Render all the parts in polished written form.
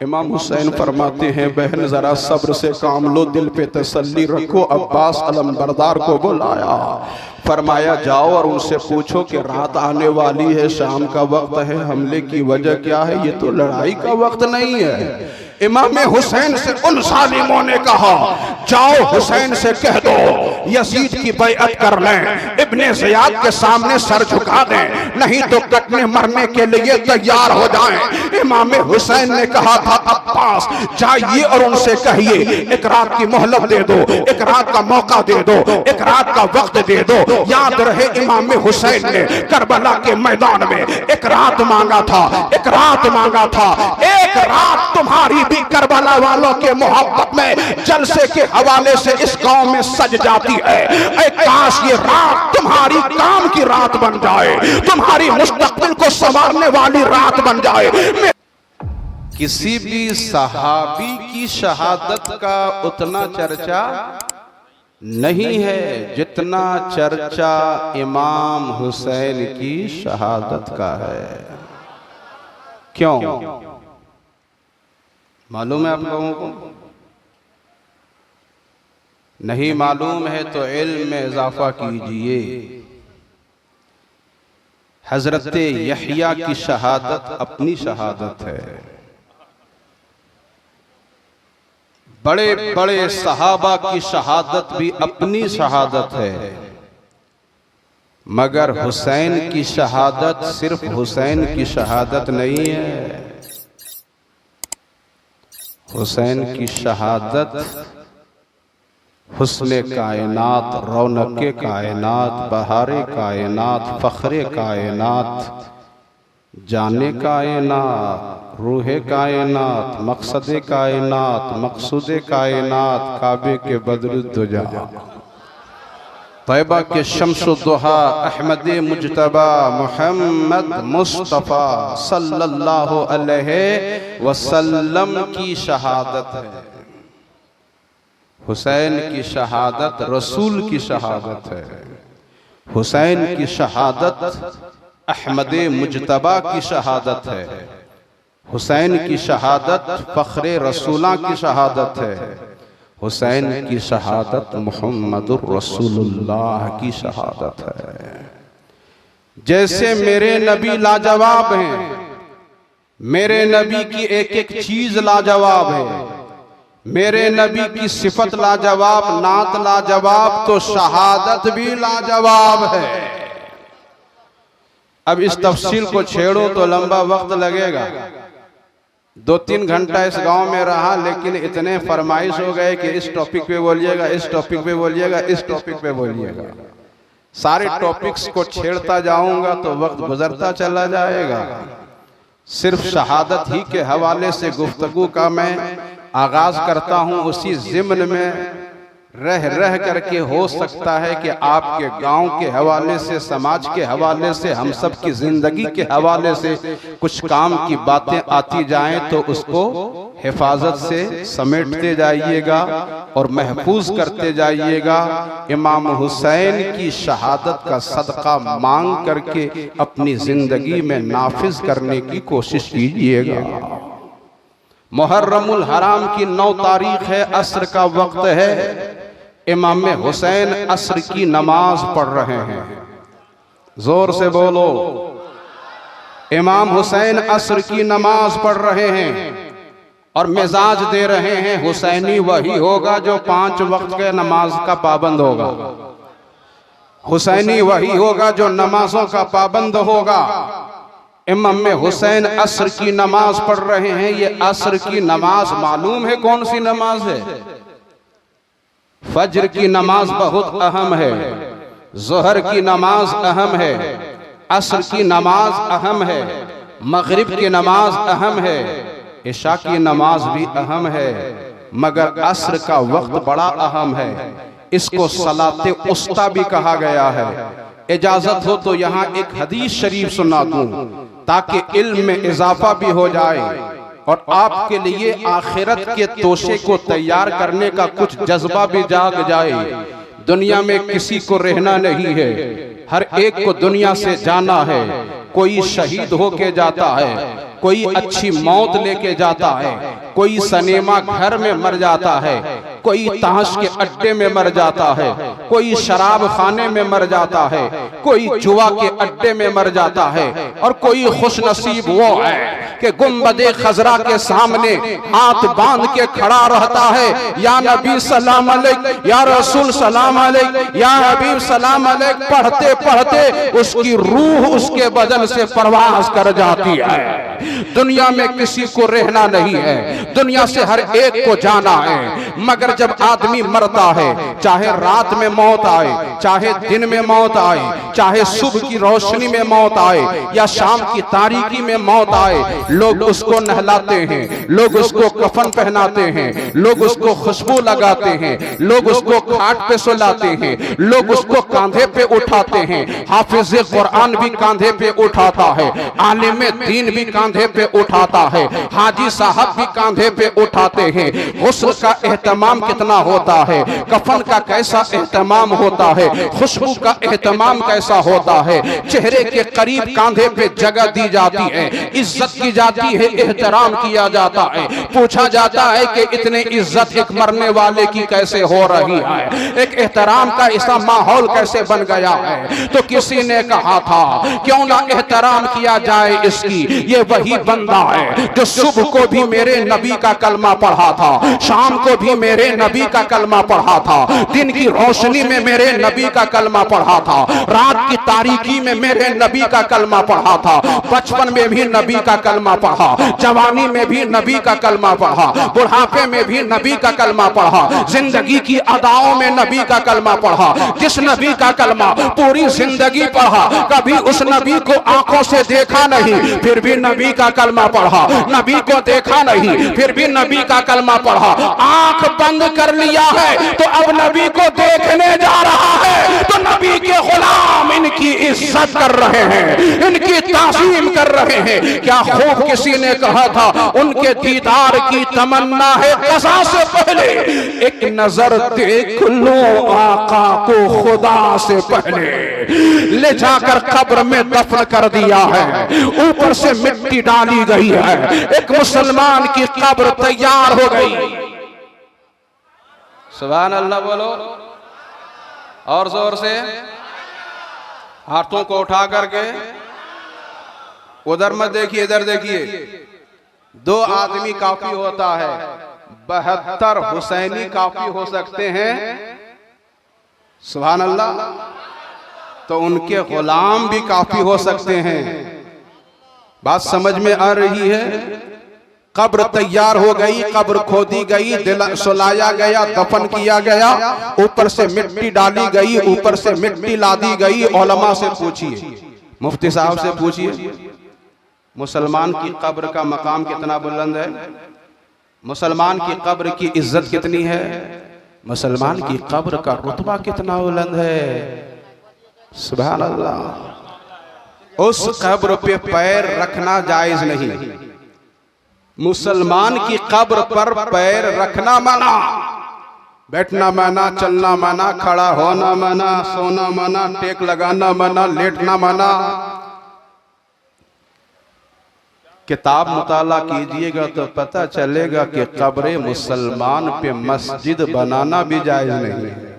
इमाम हुसैन फरमाते हैं, बहन जरा सब्र से काम लो, दिल पे तसल्ली रखो। अब्बास अलमबरदार को बुलाया, फरमाया जाओ और उनसे पूछो कि रात आने वाली है, शाम का वक्त है, हमले की वजह क्या है? ये तो लड़ाई का वक्त नहीं है। इमाम हुसैन से उन सालिमों ने कहा, जाओ हुसैन से कह दो यजीद की बैअत कर लें, इब्ने ज़ियाद के सामने सर झुका दें, नहीं तो कटने मरने के लिए तैयार हो जाएं। इमाम हुसैन ने कहा था, अब्बास जाइए और उनसे कहिए एक रात की मोहलत दे दो, एक रात का मौका दे दो, एक रात का वक्त दे दो। याद रहे इमाम हुसैन ने करबला के मैदान में एक रात मांगा था, एक रात मांगा था। एक रात तुम्हारी भी करबला वालों के मोहब्बत में जलसे के हवाले से इस गांव में सज जाती है। ऐ काश ये रात तुम्हारी काम की रात बन जाए, तुम्हारी मुस्तकबिल को संवारने वाली रात बन जाए। किसी भी सहाबी की शहादत का उतना चर्चा नहीं है जितना चर्चा इमाम हुसैन की शहादत का है। क्यों मालूम है आप लोगों को? नहीं मालूम है तो इल्म में इजाफा कीजिए। हजरत यहया की शहादत अपनी शहादत है, बड़े बड़े सहाबा की शहादत भी अपनी शहादत है, मगर हुसैन की शहादत सिर्फ हुसैन की शहादत नहीं है। हुसैन की शहादत हुस्ने कायनात, रौनके कायनात, बहारे कायनात, फखरे कायनात, जाने कायनात, रूहे कायनात, मकसदे कायनात, मकसूदे कायनात, काबे के बदरुद्दुजा, तैयबा के शम्सुद्दुहा, अहमद मुज्तबा मुहम्मद मुस्तफ़ा सल्लल्लाहु अलैहि वसल्लम की शहादत है। हुसैन की शहादत रसूल की शहादत है। हुसैन की शहादत अहमद मुज्तबा की शहादत है। हुसैन की शहादत फख्रे रसूला की शहादत है। हुसैन की शहादत मुहम्मदुर रसूलुल्लाह की शहादत है। जैसे मेरे नबी लाजवाब हैं, मेरे नबी की एक एक चीज लाजवाब है, मेरे नबी की सिफत लाजवाब, नात लाजवाब, तो शहादत भी लाजवाब है। अब इस तफसील को छेड़ो तो लंबा वक्त लगेगा। 2-3 घंटा इस गांव में रहा, लेकिन इतने फरमाइश हो गए कि इस टॉपिक पे बोलिएगा, इस टॉपिक पे बोलिएगा, इस टॉपिक पे बोलिएगा। सारे टॉपिक्स को छेड़ता जाऊंगा तो वक्त गुजरता चला जाएगा। सिर्फ शहादत ही के हवाले से गुफ्तगू का मैं आगाज करता हूं। उसी ज़िम्न में रह करके हो सकता है कि आपके गांव के हवाले से, समाज के हवाले से, हम सब की जिंदगी के हवाले से कुछ काम की बातें आती जाएं तो उसको हिफाजत से समेटते जाइएगा और महफूज करते जाइएगा। इमाम हुसैन की शहादत का सदका मांग करके अपनी जिंदगी में नाफिज करने की कोशिश कीजिएगा। मुहर्रमुल हराम की 9 तारीख है, असर का वक्त है। इमाम हुसैन असर की नमाज पढ़ रहे हैं। जोर से बोलो, इमाम हुसैन असर की नमाज पढ़ रहे हैं और मिजाज दे रहे हैं, हुसैनी वही होगा जो 5 वक्त के नमाज का पाबंद होगा। हुसैनी वही होगा जो नमाजों का पाबंद होगा। इमाम हुसैन असर की नमाज पढ़ रहे हैं। ये असर की नमाज मालूम है कौन सी नमाज है? फज्र की नमाज बहुत अहम है, ज़ोहर की नमाज अहम है, असर की नमाज अहम है, मगरिब की नमाज अहम है, इशा की नमाज भी अहम है, मगर असर का वक्त बड़ा अहम है। इसको सलाते उस्ता भी कहा गया है। इजाजत हो तो यहाँ एक हदीस शरीफ सुना दूं ताकि इल्म में इजाफा भी हो जाए और आपके लिए आखिरत के तोशे को तैयार करने का कुछ जज्बा भी जाग जाए। दुनिया में किसी को रहना नहीं है, हर एक को दुनिया से जाना है। कोई शहीद होके जाता है, कोई अच्छी मौत लेके जाता है, कोई सनेमा घर में मर जाता है, कोई ताश के अड्डे में मर जाता है, कोई शराब खाने में मर जाता है, कोई जुआ के अड्डे में मर जाता है, और कोई खुश नसीब वो है कि गुंबदे खजरा के सामने हाथ बांध के खड़ा रहता है, या नबी सलाम अलैक, या रसूल सलाम अलैक, या हबीब सलाम अलैक पढ़ते पढ़ते उसकी रूह उसके बदन से परवास कर जाती है। दुनिया में किसी को रहना नहीं है, दुनिया से हर एक को जाना है, मगर जब आदमी मरता है, चाहे रात में मौत आए, चाहे दिन में मौत आए, चाहे सुबह की रोशनी में मौत आए या शाम की तारीकी में मौत आए, लोग उसको नहलाते हैं, लोग उसको कफन पहनाते हैं, लोग उसको खुशबू लगाते हैं, लोग उसको खाट पे सुलाते हैं, लोग उसको कांधे पे उठाते हैं, हाफिज कुरान भी कांधे पे उठाता है, आलिम दीन भी कांधे पे उठाता है, हाजी साहब भी कांधे पे उठाते हैं। गुस्ल का एहतमाम कितना होता है, कफन का कैसा एहतमाम होता है, खुशबू का एहतमाम कैसा होता है, चेहरे के करीब कांधे पे जगह दी जाती है, इज्जत की जाती है, एहतराम किया जाता है। पूछा जाता है कि इतने इज्जत एक मरने वाले की कैसे हो रही है, एक एहतराम का ऐसा माहौल कैसे बन गया है। तो किसी ने कहा था क्यों ना एहतराम किया जाए इसकी, ये वही बंदा है जो सुबह को भी मेरे नबी का कलमा पढ़ा था, शाम को भी मेरे नबी का कलमा पढ़ा था, दिन की रोशनी में मेरे नबी का कलमा पढ़ा था, रात की तारीकी में मेरे नबी का कलमा पढ़ा था, बचपन में भी नबी का कलमा पढ़ा, जवानी में भी नबी का कलमा पढ़ा, बुढ़ापे में भी नबी का कलमा पढ़ा, जिंदगी की अदाओं में नबी का कलमा पढ़ा। जिस नबी का कलमा पूरी जिंदगी पढ़ा, कभी उस नबी को आंखों से देखा नहीं, फिर भी नबी का कलमा पढ़ा, नबी को देखा नहीं, फिर भी नबी का कलमा पढ़ा, आंख बंद कर लिया है तो अब नबी को देखने जा रहा है। तो नबी के गुलाम इनकी इज्जत कर रहे हैं, इनकी ताज़ीम कर रहे हैं। क्या खूब किसी ने कहा था, उनके दीदार की तमन्ना है कज़ा से पहले, एक नजर देख लो आका को खुदा से पहले। ले जाकर कब्र में दफन कर दिया है, ऊपर से मिट्टी डाली गई है, एक मुसलमान की कब्र तैयार हो गई। सुभान अल्लाह बोलो और जोर से, हाथों को उठा करके, उधर मत देखिए इधर देखिए। दो आदमी काफी होता है, 72 हुसैनी काफी हो सकते हैं। सुभान अल्लाह। तो उनके गुलाम भी काफी हो सकते हैं। बात समझ में आ रही है। कब्र तैयार हो गई, कब्र खोदी गई, दिल सुलाया गया, दफन किया गया, ऊपर से मिट्टी डाली गई, ऊपर से मिट्टी लादी गई। उलमा से पूछिए, मुफ्ती साहब से पूछिए, मुसलमान की कब्र का मकाम कितना बुलंद है, मुसलमान की कब्र की इज्जत कितनी है, मुसलमान की कब्र का रुतबा कितना बुलंद है। सुभान अल्लाह। उस कब्र पे पैर रखना जायज नहीं। मुसलमान की कब्र पर पैर रखना मना, बैठना मना, चलना मना, खड़ा होना मना, सोना मना, टेक लगाना मना, लेटना मना। किताब मुताला कीजिएगा तो पता चलेगा कि कब्र मुसलमान पे मस्जिद बनाना भी जायज नहीं है।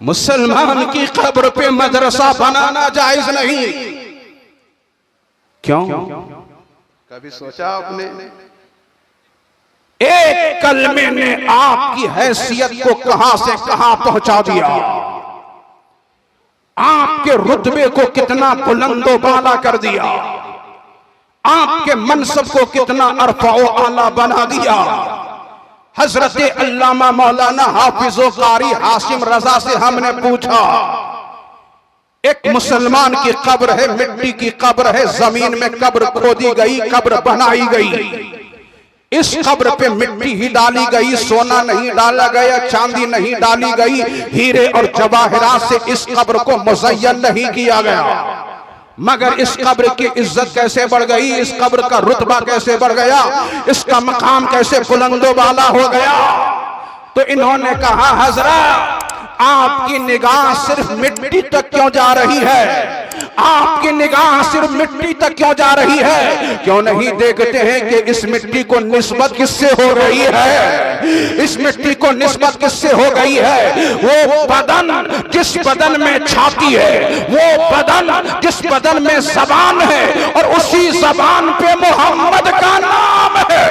मुसलमान की कब्र पे मदरसा बनाना जायज नहीं। क्यों? कभी सोचा आपने? एक कलमे ने आपकी हैसियत को कहां से कहां पहुंचा दिया, आपके रुतबे को कितना बुलंदो बाला कर दिया, आपके मनसब को कितना अरफा आला बना दिया। हजरत अल्लामा मौलाना हाफिज़ो कारी हाशिम रजा से हमने पूछा, एक मुसलमान की कब्र है, मिट्टी की कब्र है, जमीन में कब्र खोदी गई, कब्र बनाई गई, इस कब्र पे मिट्टी ही डाली गई, सोना नहीं डाला गया, चांदी नहीं डाली गई, हीरे और जवाहरात से इस कब्र को मुज़य्यन नहीं किया गया। मगर इस कब्र की इज्जत कैसे बढ़ गई, इस कब्र का रुतबा कैसे बढ़ गया, इसका मकाम कैसे बुलंदो बाला हो गया। तो इन्होंने कहा, हजरत आपकी निगाह सिर्फ मिट्टी तक क्यों जा रही है, आपकी निगाह सिर्फ मिट्टी तक क्यों जा रही है? क्यों नहीं देखते हैं कि इस मिट्टी को निस्बत किससे हो रही है? इस मिट्टी को निस्बत किससे हो गई है? वो बदन जिस बदन में छाती है, वो बदन जिस बदन में जबान है, और उसी जबान पे मोहम्मद का नाम है।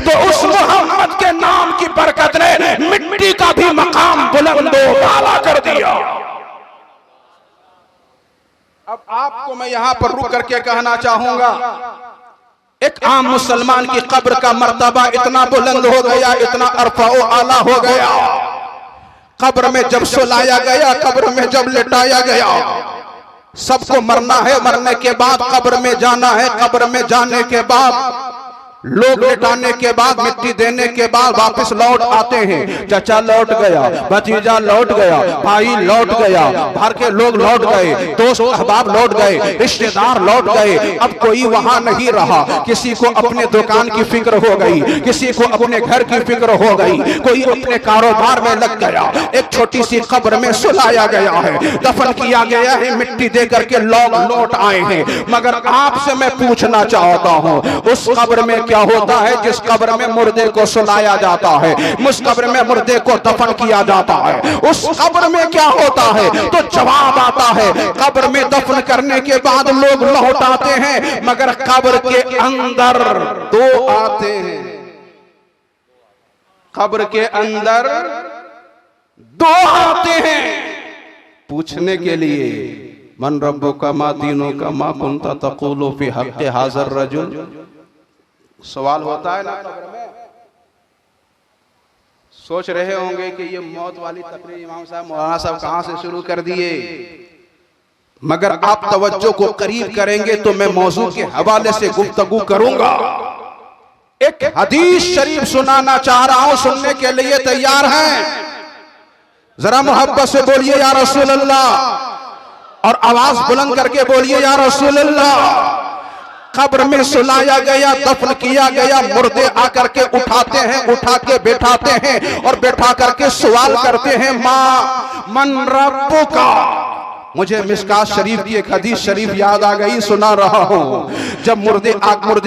तो उस मोहम्मद के नाम की बरकत ने मिट्टी का भी मकाम बुलंदो आला कर दिया। अब आपको मैं यहां पर रुक करके कहना चाहूंगा, एक आम मुसलमान की कब्र का मर्तबा इतना बुलंद हो गया, इतना अरफा आला हो गया। कब्र में जब सुलाया गया, कब्र में जब लिटाया गया, सबको मरना है, मरने के बाद कब्र में जाना है, कब्र में जाने के बाद लोग लिटाने के बाद, मिट्टी देने के बाद वापस लौट आते हैं। चाचा लौट गया, भतीजा लौट गया, भाई लौट गया, बाहर के लोग लौट गए, दोस्त अहबाब लौट गए, रिश्तेदार लौट गए। अब कोई वहां नहीं रहा। किसी को अपने दुकान की फिक्र हो गई, किसी को अपने घर की फिक्र हो गई, कोई अपने कारोबार में लग गया। एक छोटी सी कब्र में सुलाया गया है, दफन किया गया है, मिट्टी दे करके लोग लौट आए हैं। मगर आपसे मैं पूछना चाहता हूं, उस कब्र में क्या होता है जिस कब्र में मुर्दे को सुलाया जाता है, उस कब्र में मुर्दे को दफन किया जाता है, उस कब्र में क्या होता है? तो जवाब आता है, कब्र में दफन करने के बाद लोग लौट आते हैं, मगर कब्र के अंदर दो आते हैं। कब्र के अंदर दो आते हैं पूछने के लिए, मन रब्बुका मा दीनुका मा कुंता तक़ूलु फी हक़्क़ि हाज़र रजुल। सवाल होता है ना कब्र में। सोच रहे होंगे कि ये मौत वाली तकरीर इमाम साहब मौलाना साहब कहां से शुरू कर दिए, मगर आप तवज्जो को करीब करेंगे तो मैं मौजू के हवाले से गुफ्तगू करूंगा। एक हदीस शरीफ सुनाना चाह रहा हूं, सुनने के लिए तैयार हैं? जरा मोहब्बत से बोलिए या रसूल अल्लाह, और आवाज बुलंद करके बोलिए या रसूल अल्लाह। कब्र में सुलाया गया, दफन किया गया, मुर्दे आकर के उठाते हैं, उठा के बैठाते हैं, और बैठा करके सवाल करते हैं, माँ मन रब्बुका। मुझे मिशकात शरीफ की एक हदीस शरीफ याद आ गई, सुना रहा हूं। जब मुर्दे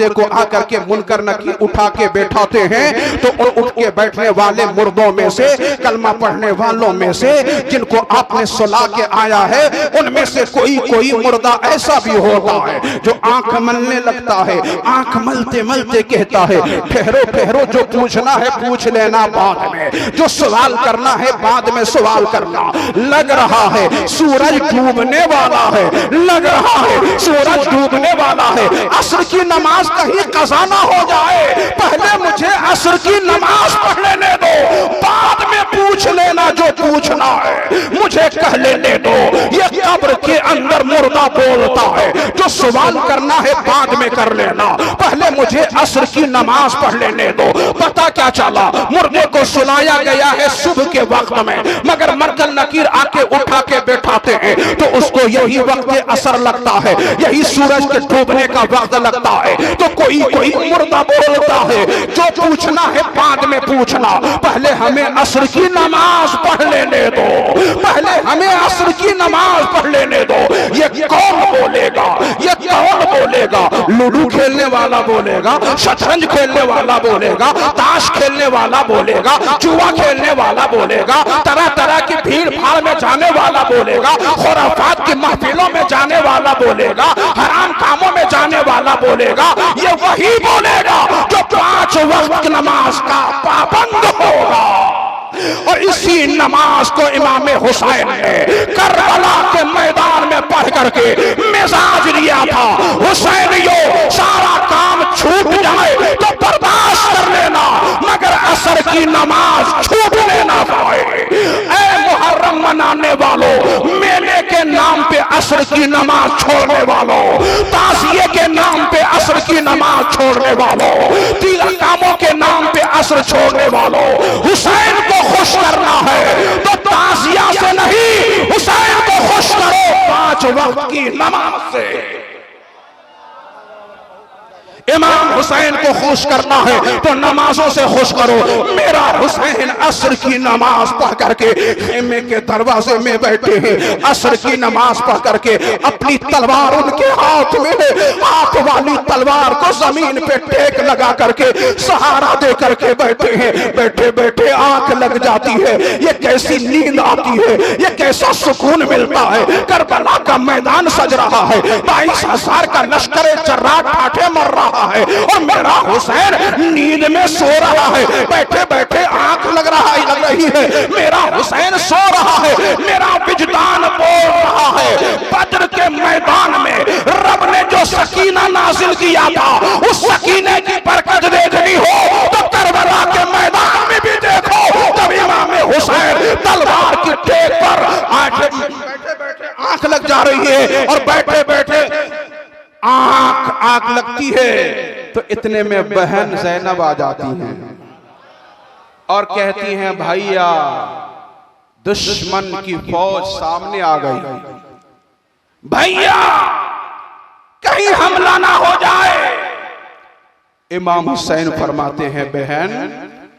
को आकर के मुनकर नकीर उठा के बैठाते हैं, तो उठ के बैठने वाले मुर्दों में से, कलमा पढ़ने वालों में से, जिनको आपने सुला के आया है, उनमें से कोई कोई मुर्दा ऐसा भी होता है जो आंख मलने लगता है। आंख मलते मलते कहता है, ठहरो ठहरो, जो पूछना है पूछ लेना बाद में, जो सवाल करना है बाद में सवाल करना। लग रहा है सूरज डूबने वाला है, लग रहा है सूरज डूबने वाला है, असर की नमाज कहीं कज़ा ना हो जाए, पहले मुझे असर की नमाज पढ़ लेने दो, बाद में पूछ लेना जो पूछना है, मुझे कह लेने दो। ये कब्र के अंदर मुर्दा बोलता है, जो सवाल करना है बाद में कर लेना, पहले मुझे असर की नमाज पढ़ लेने दो। पता क्या चला, मुर्दे को सुलाया गया है सुबह के वक्त में, मगर मुनकर नकीर आके उठा के बैठाते हैं, तो उसको यही वक्त असर लगता है, यही सूरज के डूबने का वक्त लगता है। तो कोई कोई मुर्दा बोलता है, जो पूछना है बाद में पूछना, पहले हमें असर की नमाज पढ़ लेने दो, पहले हमें असर की नमाज पढ़ लेने दो। ये कौन बोलेगा? ये कौन बोलेगा? लूडो खेलने वाला बोलेगा, शतरंज खेलने वाला बोलेगा, ताश खेलने वाला बोलेगा, जुआ खेलने वाला बोलेगा, तरह तरह की भीड़ भाड़ में जाने वाला बोलेगा, खुराफात की महफिलों में जाने वाला बोलेगा, हराम कामों में जाने वाला बोलेगा। ये वही बोलेगा जो 5 वक्त नमाज का पाबंद होगा। और इसी नमाज को इमाम हुसैन ने करबला के मैदान में पढ़ करके मिजाज लिया था, हुसैनियो सारा काम छूट जाए तो बर्दाश्त कर लेना, मगर असर की नमाज छूटने ना पाए। ऐ मुहर्रम मनाने वालों, मेले के नाम पे असर की नमाज छोड़ने वालों, ताज़िये के नाम पे असर की नमाज छोड़ने वालों, तीन कामों के नाम पे असर छोड़ने वालों, हुसैन को खुश करना है तो ताज़िया से नहीं, हुसैन को खुश करो 5 वक्त की नमाज से। इमाम हुसैन को खुश करना है तो नमाजों से खुश करो। मेरा हुसैन असर की नमाज पढ़ करके खेमे के दरवाजे में बैठे हैं, असर की नमाज पढ़ करके अपनी तलवार उनके हाथ में, हाथ वाली तलवार को जमीन पे टेक लगा करके सहारा दे करके बैठे हैं। बैठे बैठे आंख लग जाती है, ये कैसी नींद आती है, ये कैसा सुकून मिलता है। करबला का मैदान सज रहा है, 22,000 का लश्कर जर्राद ठाठे मर रहा है और मेरा हुसैन नींद में सो रहा है। बैठे बैठे आंख लग रही है, मेरा हुसैन सो रहा है, मेरा विजदान बोल रहा है। बद्र के मैदान में रब ने जो सकीना नाजिल किया था, उस सकीने की बरकत देखनी हो तो करबला के मैदान में भी देखो। तब इमाम हुसैन तलवार की टेक पर बैठे बैठे आंख लग जा रही है और बैठे बैठे आंख लगती है तो इतने में बहन ज़ैनब आ जाती हैं और कहती हैं भैया दुश्मन की फौज सामने आ गई, भैया कहीं हमला ना हो जाए। इमाम हुसैन फरमाते हैं बहन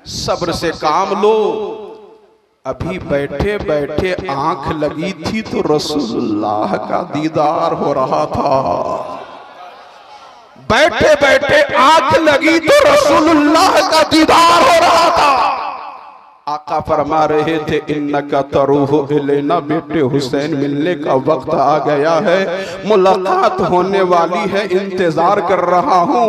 सब्र से काम लो, अभी बैठे बैठे आंख लगी थी तो रसूलुल्लाह का दीदार हो रहा था। बैठे बैठे आंख लगी तो रसूलुल्लाह का दीदार हो रहा था। आका फरमा रहे थे इन्नका तरूहु इलैना, बेटे हुसैन मिलने का वक्त आ गया है, मुलाकात होने वाली है, इंतजार कर रहा हूँ।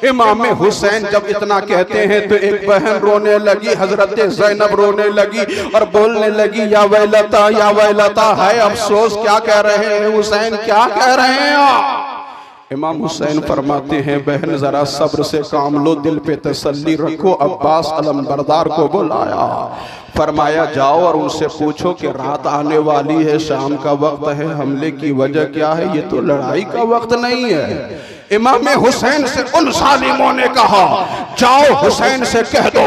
इमाम हुसैन जब इतना कहते हैं तो एक बहन रोने लगी, हजरत ज़ैनब रोने लगी और बोलने लगी या वैलता है अफसोस, क्या कह रहे हैं हुसैन, क्या कह रहे हैं आप। इमाम हुसैन फरमाते हैं बहन जरा सब्र से काम लो, दिल पे तसल्ली रखो। अब्बास अलमबरदार को बुलाया, फरमाया जाओ और उनसे पूछो कि रात आने वाली है, शाम का वक्त है, हमले की वजह क्या है, ये तो लड़ाई का वक्त नहीं है। इमाम हुसैन से उन जालिमों ने कहा जाओ हुसैन से कह दो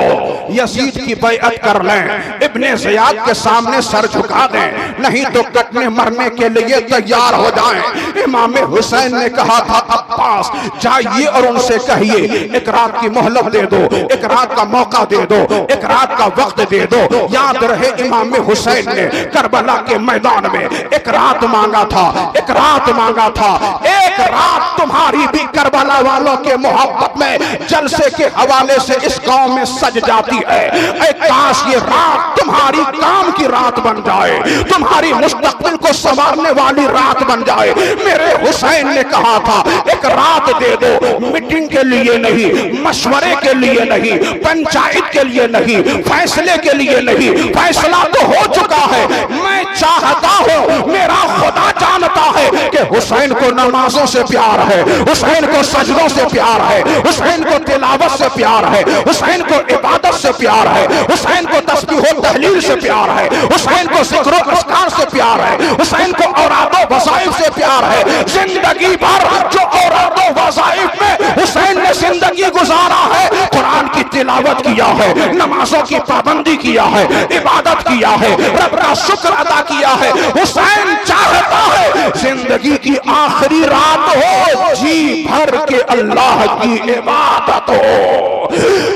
यजीद की बैअत कर लें, इब्ने ज़ियाद के सामने सर झुका दें, नहीं तो कटने मरने के लिए तैयार हो जाएं। इमाम हुसैन ने कहा था अब्बास जाइए और उनसे कहिए एक रात की मोहलत दे दो, एक रात का मौका दे दो, एक रात का वक्त दे दो। याद रहे इमाम हुसैन ने करबला के मैदान में एक रात मांगा था, एक रात मांगा था। एक रात तुम्हारी भी करबला वालों के मोहब्बत में जलसे के हवाले से इस गांव में सज जाती है। ऐ काश ये रात तुम्हारी काम की रात बन जाए, तुम्हारी मुस्तकबिल को संवारने वाली रात बन जाए। मेरे हुसैन ने कहा था एक रात दे दो, मीटिंग के लिए नहीं, मशवरे के लिए नहीं, पंचायत के लिए नहीं, फैसले के लिए नहीं, फैसला तो हो चुका है। मैं चाहता हूं, मेरा खुदा जानता है कि हुसैन को नमाजों से प्यार है, हुसैन को सजदों से प्यार है, हुसैन को तिलावत से प्यार है, हुसैन को इबादत से प्यार है, हुसैन को तस्बीह व तहलील से प्यार है, हुसैन को ज़िक्र व अस्कार से प्यार है, हुसैन को औराद व वज़ाइफ से प्यार है। जिंदगी भर जो औराद व वज़ाइफ में हुसैन ने जिंदगी गुजारा है, कुरान की तिलावत किया है, नमाजों की पाबंदी किया है, इबादत किया है, रब का शुक्र अदा किया है। हुसैन चाहता है जिंदगी की आखिरी रात हो, जी भर के अल्लाह की इबादत हो,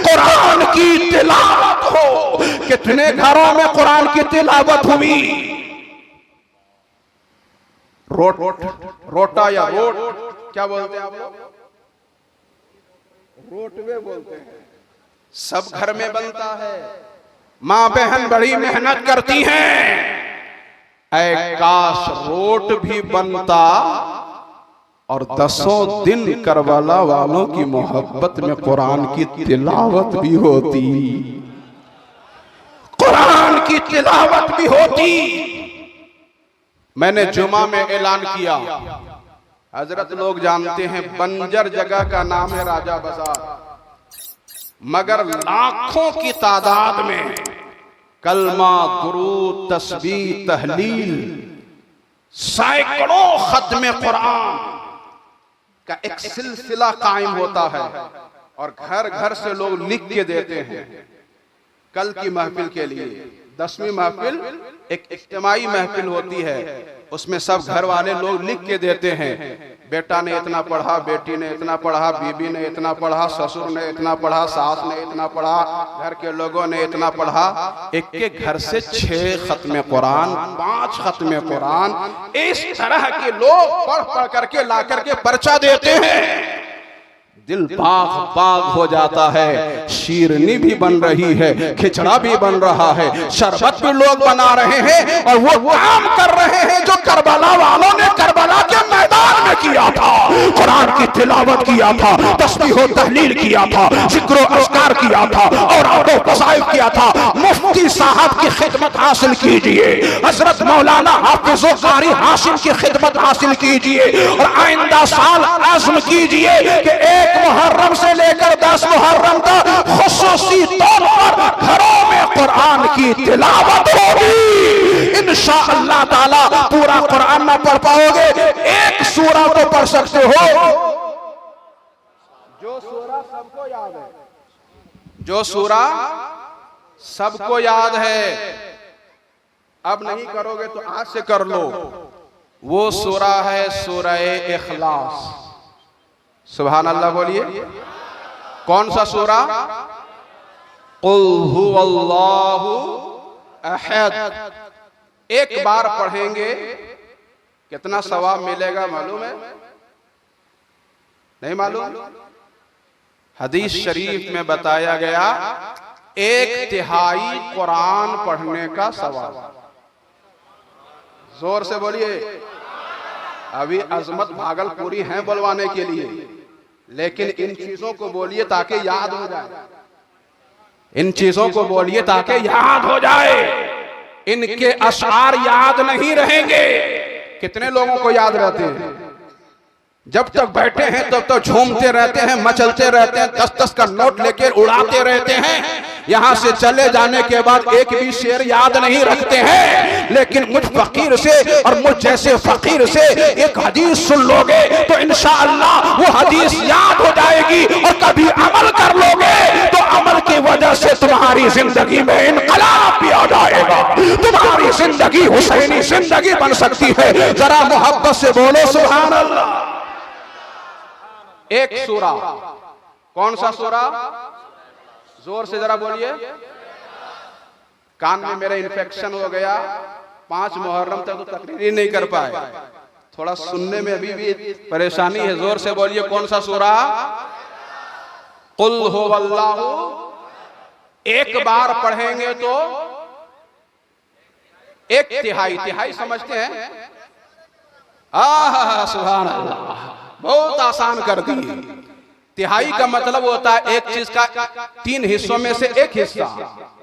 कुरान की तिलावत हो। कितने घरों में कुरान की तिलावत हुई? रोटा या रोट क्या बोलते हैं आप लोग? रोटवे बोलते हैं। सब घर में बनता है, माँ बहन बड़ी मेहनत करती हैं। ऐ काश रोट भी बनता और 10 दिन करबला वालों की मोहब्बत में कुरान की तिलावत भी होती, कुरान की तिलावत भी होती। मैंने जुमा में ऐलान किया, हजरत लोग जानते हैं बंजर जगह का नाम है राजा बाजार, मगर लाखों की तादाद में कलमा, दुरूद, तस्बीह, तहलील, सैकड़ों खत्म कुरान का एक सिलसिला कायम होता है और घर घर से लोग लिख के देते हैं। कल की महफिल के लिए 10वीं महफिल एक इज्तिमाई महफिल होती है, उसमें सब घर वाले लोग लिख के देते हैं, बेटा ने इतना पढ़ा, बेटी ने इतना पढ़ा, बीबी ने इतना पढ़ा, ससुर ने इतना पढ़ा, सास ने इतना पढ़ा, घर के लोगों ने इतना पढ़ा। एक के घर से 6 खत्म कुरान, 5 खत्म कुरान, इस तरह के लोग पढ़ पढ़ करके ला करके पर्चा देते हैं। दिल बाग बाग हो जाता है। शीरनी भी बन रही है, खिचड़ा भी बन रहा है, शरबत भी लोग बना रहे हैं, और वो काम कर रहे हैं जो करबला वालों ने करबला के मैदान में किया था। कुरान की तिलावत किया था, तस्बीह व तहलील किया था, जिक्र व अस्कार किया था, और वज़ाइफ किया था। मुफ्ती साहब की खिदमत हासिल कीजिए, हजरत मौलाना हाफिज कारी हाशिम की खिदमत हासिल कीजिए, और आइंदा साल आज़म कीजिए कि एक मुहर्रम से लेकर 10 मुहर्रम तक खुसूसी तौर पर घरों में कुरान की तिलावत होगी। इंशाअल्लाह ताला पूरा कुरान ना पढ़ पाओगे, एक सूरा तो पढ़ सकते हो। जो सूरा सबको याद है, जो सूरा सबको याद है, अब नहीं करोगे तो आज से कर लो। वो सूरा है सूरह इखलास। सुभान अल्लाह बोलिए। कौन सा सूरा? कुल हुवल्लाहु अहद। एक बार पढ़ेंगे कितना सवाब मिलेगा मालूम है? नहीं मालूम? हदीस शरीफ में बताया गया 1/3 कुरान पढ़ने का सवाब। जोर से बोलिए। अभी अजमत भागलपुरी हैं बुलवाने के लिए, लेकिन इन चीजों को बोलिए ताकि याद हो जाए। इन चीजों को बोलिए ताकि याद हो जाए। इनके अशआर याद नहीं रहेंगे। कितने लोगों को याद रहते हैं? जब तक बैठे हैं तब तक झूमते रहते हैं, मचलते रहते हैं, 10-10 का नोट लेकर उड़ाते रहते हैं। यहाँ से चले जाने के बाद एक भी शेर याद नहीं रखते हैं। लेकिन मुझ फकीर से और मुझ जैसे फकीर से एक हदीस सुन लोगे तो इंशाअल्लाह वो हदीस याद हो जाएगी, और कभी अमल कर लोगे तो अमल की वजह से तुम्हारी जिंदगी में इनकलाब भी आ जाएगा। तुम्हारी जिंदगी हुसैनी जिंदगी बन सकती है। जरा मोहब्बत से बोलो सुभान अल्लाह। एक सूरा, कौन सा सूरा? जोर से जरा बोलिए। कान में मेरे इन्फेक्शन हो गया, 5 मुहर्रम तक तो तकरीर ही नहीं कर पाए, थोड़ा सुनने में अभी भी परेशानी है। जोर से बोलिए। कौन सा सूरा? कुल हुवल्लाहु। एक बार पढ़ेंगे तो 1/3, तिहाई समझते हैं? सुभान अल्लाह, बहुत आसान कर दी। तिहाई का मतलब होता है एक चीज का 3 हिस्सों में से 1 हिस्सा।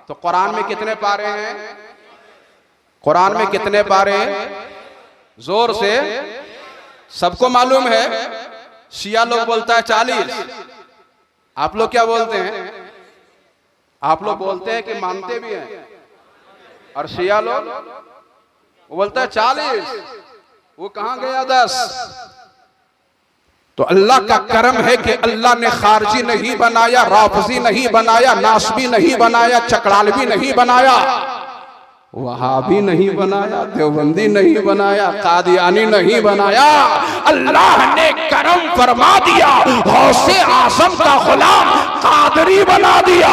तो कुरान में कितने पारे हैं? कुरान में कितने पारे हैं? जोर से। सबको मालूम है। शिया लोग बोलता है 40। आप लोग क्या बोलते हैं? आप लोग बोलते हैं कि मानते भी हैं, और शिया लोग वो बोलता है 40। वो कहां गया 10? तो अल्लाह का करम है कि अल्लाह ने खारजी नहीं बनाया, राफजी नहीं बनाया, नासबी नहीं बनाया, चकड़ालवी नहीं बनाया, वहाबी नहीं बनाया, देवबंदी नहीं बनाया, कादियानी नहीं बनाया। अल्लाह ने करम फरमा दिया, गौसे आजम का गुलाम कादरी बना दिया,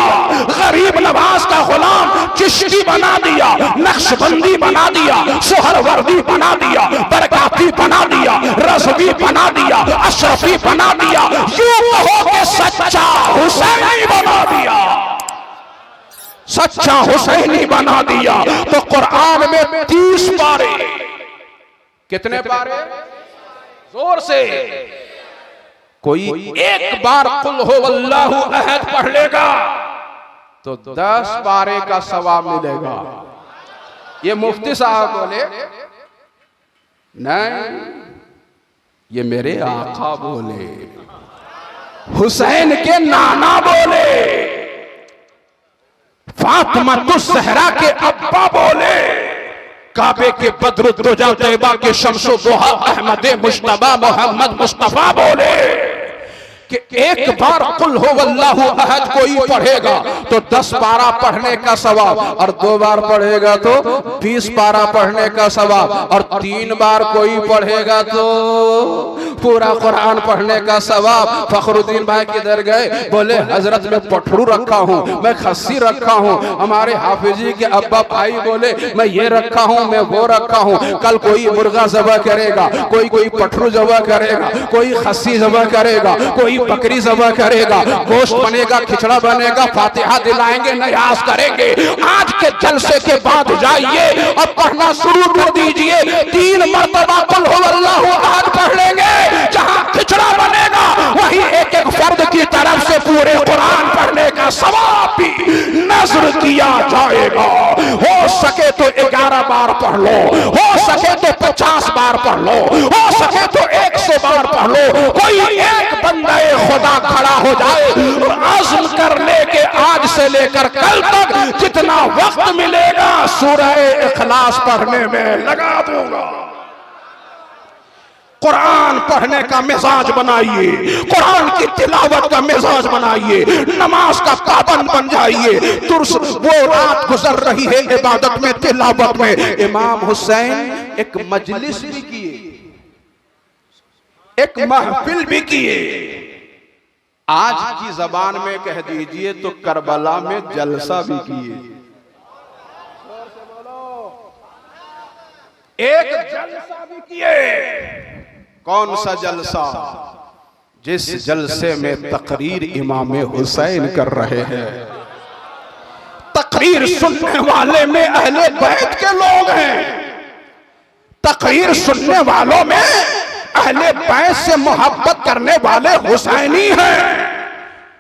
गरीब नवाज का गुलाम चिश्ती बना दिया, नक्शबंदी बना दिया, सोहरवर्दी बना दिया, बरकाती बना दिया, रज़वी बना दिया, अशरफी बना दिया, यूं कहो कि सच्चा हुसैनी बना दिया, सच्चा हुसैनी बना दिया। तो कुरान में 30 पारे। कितने पारे? जोर से। कोई एक बार कुल हुवल्लाहु अहद पढ़ लेगा तो 10 पारे का सवाब मिलेगा। ये मुफ्ती साहब बोले नहीं, ये मेरे आका बोले, हुसैन के नाना बोले, फातिमा ज़हरा के अब्बा बोले, काबे के बद्रुद्दुजा तैयबा के शम्सो दुहा अहमद मुश्तबा मोहम्मद मुस्तफा बोले कि एक बार कुल हुवल्लाहु अहद कोई पढ़ेगा तो 10 पारा पढ़ने का सवाब, और 2 बार पढ़ेगा तो 20 पारा पढ़ने का सवाब, और 3 बार कोई पढ़ेगा तो पूरा कुरान पढ़ने का सवाब। फखरुद्दीन भाई किधर गए? बोले हजरत मैं पठरू रखा हूँ, मैं खस्सी रखा हूँ। हमारे हाफिजी के अब्बा भाई बोले मैं ये रखा हूँ, मैं वो रखा हूँ। कल कोई मुर्गा ज़बह करेगा, कोई पठरू ज़बह करेगा, कोई खस्सी ज़बह करेगा, कोई बकरी ज़बह करेगा, गोश्त बनेगा, खिचड़ा बनेगा, फातिहा दिलाएंगे, नयाज करेंगे। आज के जलसे के बाद जाइए और पढ़ना शुरू कर दीजिए। 3 मरतबा कुल हुवल्लाहु अहद पढ़ लेंगे, जहां खिचड़ा बनेगा वहीं एक एक फर्द की तरफ से पूरे कुरान पढ़ने का सवाब भी नज़र किया जाएगा। हो सके तो 11 बार पढ़ लो, हो सके तो 50 बार पढ़ लो, हो सके तो 100 बार पढ़ लो। कोई एक बंदा खुदा खड़ा हो जाए और आज़म कर ले के आज से लेकर कल तक जितना वक्त मिलेगा सूरह इखलास पढ़ने में लगा दूंगा। कुरान पढ़ने का मिजाज बनाइए, कुरान की तिलावत का मिजाज बनाइए, नमाज का पाबंद बन जाइए। तुर्स वो रात गुजर रही है इबादत में, तिलावत में। इमाम हुसैन एक मजलिस भी किए, एक महफिल भी किए। आज की जबान में कह दीजिए तो करबला में जलसा भी किए। एक जलसा भी किए। कौन सा जलसा? जिस जलसे में तकरीर इमाम हुसैन कर रहे हैं। तकरीर सुनने वाले में अहले बैत के लोग हैं, तकरीर सुनने वालों में अहले बैत से मोहब्बत करने वाले हुसैनी हैं।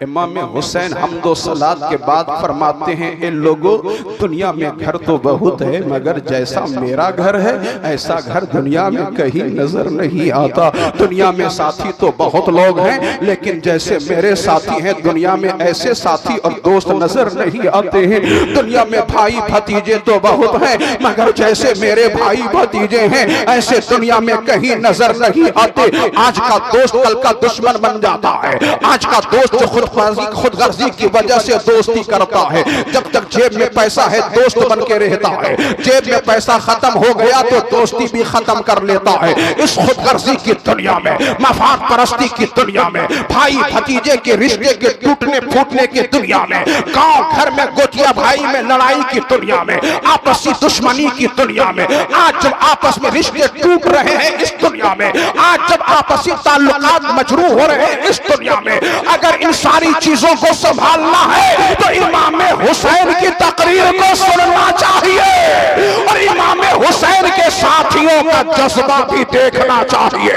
इमाम हुसैन हम्दो सलात के बाद फरमाते हैं, इन लोगों दुनिया में घर तो बहुत है मगर जैसा मेरा घर है ऐसा घर दुनिया में कहीं नजर नहीं आता। दुनिया में साथी तो बहुत लोग हैं लेकिन जैसे मेरे साथी हैं दुनिया में ऐसे साथी और दोस्त नजर नहीं आते हैं। दुनिया में भाई भतीजे तो बहुत हैं मगर जैसे मेरे भाई भतीजे हैं ऐसे दुनिया में कहीं नजर नहीं आते। आज का दोस्त कल का दुश्मन बन जाता है। आज का दोस्त खुदगर्जी की वजह से दोस्ती करता है। जब तक जेब में पैसा है दोस्त बन के रहता है, जेब में पैसा खत्म हो गया तो दोस्ती भी खत्म कर लेता है। इस खुदगर्जी की दुनिया में, मफाद परस्ती की दुनिया में, भाई भतीजे के रिश्ते के टूटने फूटने की दुनिया में, गांव घर में गोतिया भाई में लड़ाई की दुनिया में, आपसी दुश्मनी की दुनिया में, आज जब आपस में रिश्ते टूट रहे हैं इस दुनिया में, आज जब आपसी ताल्लुकात मजरूह हो रहे हैं इस दुनिया में, अगर इन सारी चीजों को संभालना है तो इमाम हुसैन की तकरीर को सुनना चाहिए और इमाम हुसैन के साथियों का जज्बा भी देखना चाहिए।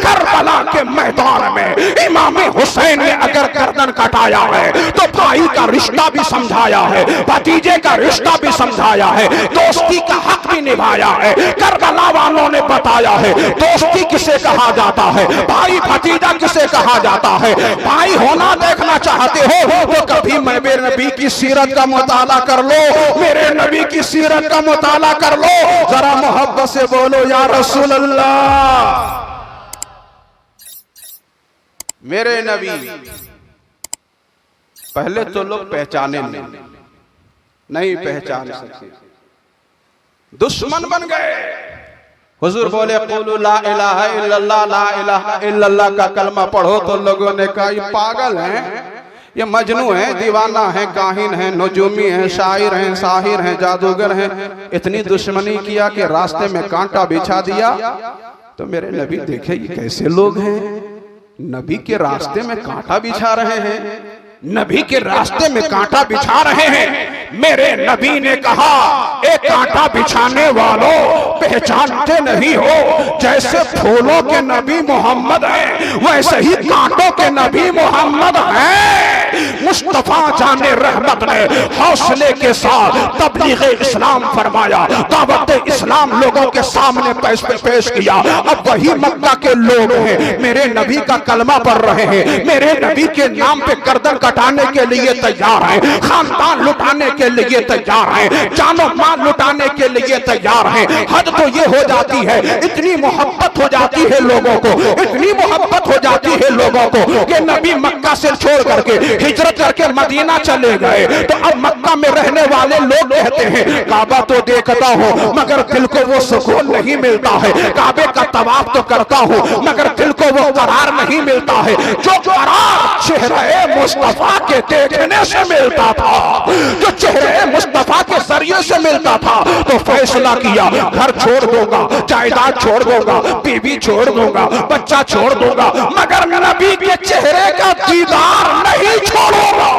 करबला के मैदान में इमाम हुसैन ने अगर गर्दन कटाया है तो भाई का रिश्ता भी समझाया है, भतीजे का रिश्ता भी समझाया है, दोस्ती का हक भी निभाया है। करबला वालों ने बताया है दोस्ती किसे कहा जाता है, भाई भतीजा किसे कहा जाता है। भाई होना देखना चाहते हो तो कभी मेरे नबी की सीरत का मुताला कर लो, मेरे नबी की सीरत का मुताला कर लो। जरा मोहब्बत से बोलो या रसूल अल्लाह। मेरे नबी पहले तो लोग पहचाने नहीं पहचान सकते, दुश्मन बन गए। हुजूर बोले क़ुलू ला इलाहा इल्लल्लाह, ला इलाहा इल्लल्लाह का कलमा पढ़ो तो लोगों ने कहा ये पागल हैं, ये मजनू है, दीवाना है, काहिन है, नजूमी है, शायर हैं, साहिर हैं, जादूगर हैं। इतनी दुश्मनी किया कि रास्ते में कांटा बिछा दिया। तो मेरे नबी देखे ये कैसे लोग हैं, नबी के रास्ते में कांटा बिछा रहे हैं, नबी के रास्ते में कांटा बिछा रहे हैं। मेरे नबी ने कहा एक कांटा बिछाने वालों पहचानते नहीं हो, जैसे फूलों के नबी मोहम्मद हैं वैसे ही कांटों के नबी मोहम्मद हैं। मुस्तफा जाने रहमत ने हौसले के साथ तबलीग इस्लाम फरमाया, दावत इस्लाम लोगों के सामने पेश किया। अब वही मक्का के लोग हैं मेरे नबी का कलमा पढ़ रहे हैं, मेरे नबी के नाम पे गर्दन कटाने के लिए तैयार हैं, खानदान लुटाने के लिए तैयार हैं, जानो माल लुटाने के लिए तैयार हैं। हद तो ये हो जाती है, इतनी मोहब्बत हो जाती है लोगों को, इतनी मोहब्बत हो जाती है लोगों को कि नबी मक्का से छोड़ करके हिजरत करके मदीना चले गए। तो अब मक्का में रहने वाले लोग कहते हैं काबा तो देखता हूँ मगर दिल को वो सुकून नहीं मिलता है, काबे का तवाफ तो करता हूँ मगर दिल को वो करार नहीं मिलता है जो करार चेहरे मुस्तफा के देखने से मिलता था, जो चेहरे मुस्तफा के जरिए से मिलता था। तो फैसला किया घर छोड़ दूंगा, जायदाद छोड़ दूंगा, बीवी छोड़ दूंगा, बच्चा छोड़ दूंगा मगर नबी के चेहरे का दीदार नहीं छोड़ूंगा।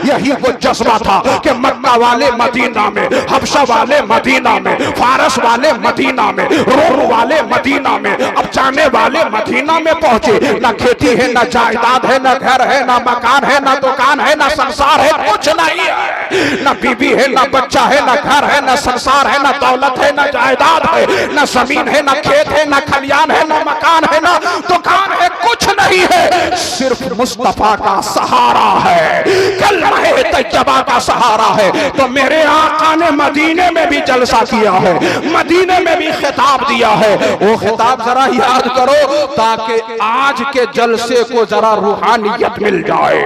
यही वो जज्बा था कि मक्का वाले मदीना में, हबशा वाले मदीना में, फारस वाले मदीना में, रोम वाले मदीना में, अब जाने वाले मदीना में पहुंचे। ना खेती है, ना जायदाद है, ना घर है, ना मकान है, ना दुकान है, ना संसार है, कुछ नहीं है। ना बीवी है, ना बच्चा है, ना घर है, ना संसार है, ना दौलत है, ना जायदाद है, ना जमीन है, ना खेत है, ना खलियान है, ना मकान है, ना दुकान है, कुछ नहीं है। सिर्फ मुस्तफा का सहारा है, कलमा तैयबा का सहारा है। तो मेरे आका ने मदीने में भी जलसा किया है, मदीने में भी खिताब दिया है। वो खिताब जरा याद करो ताकि आज के जलसे को जरा रूहानियत मिल जाए।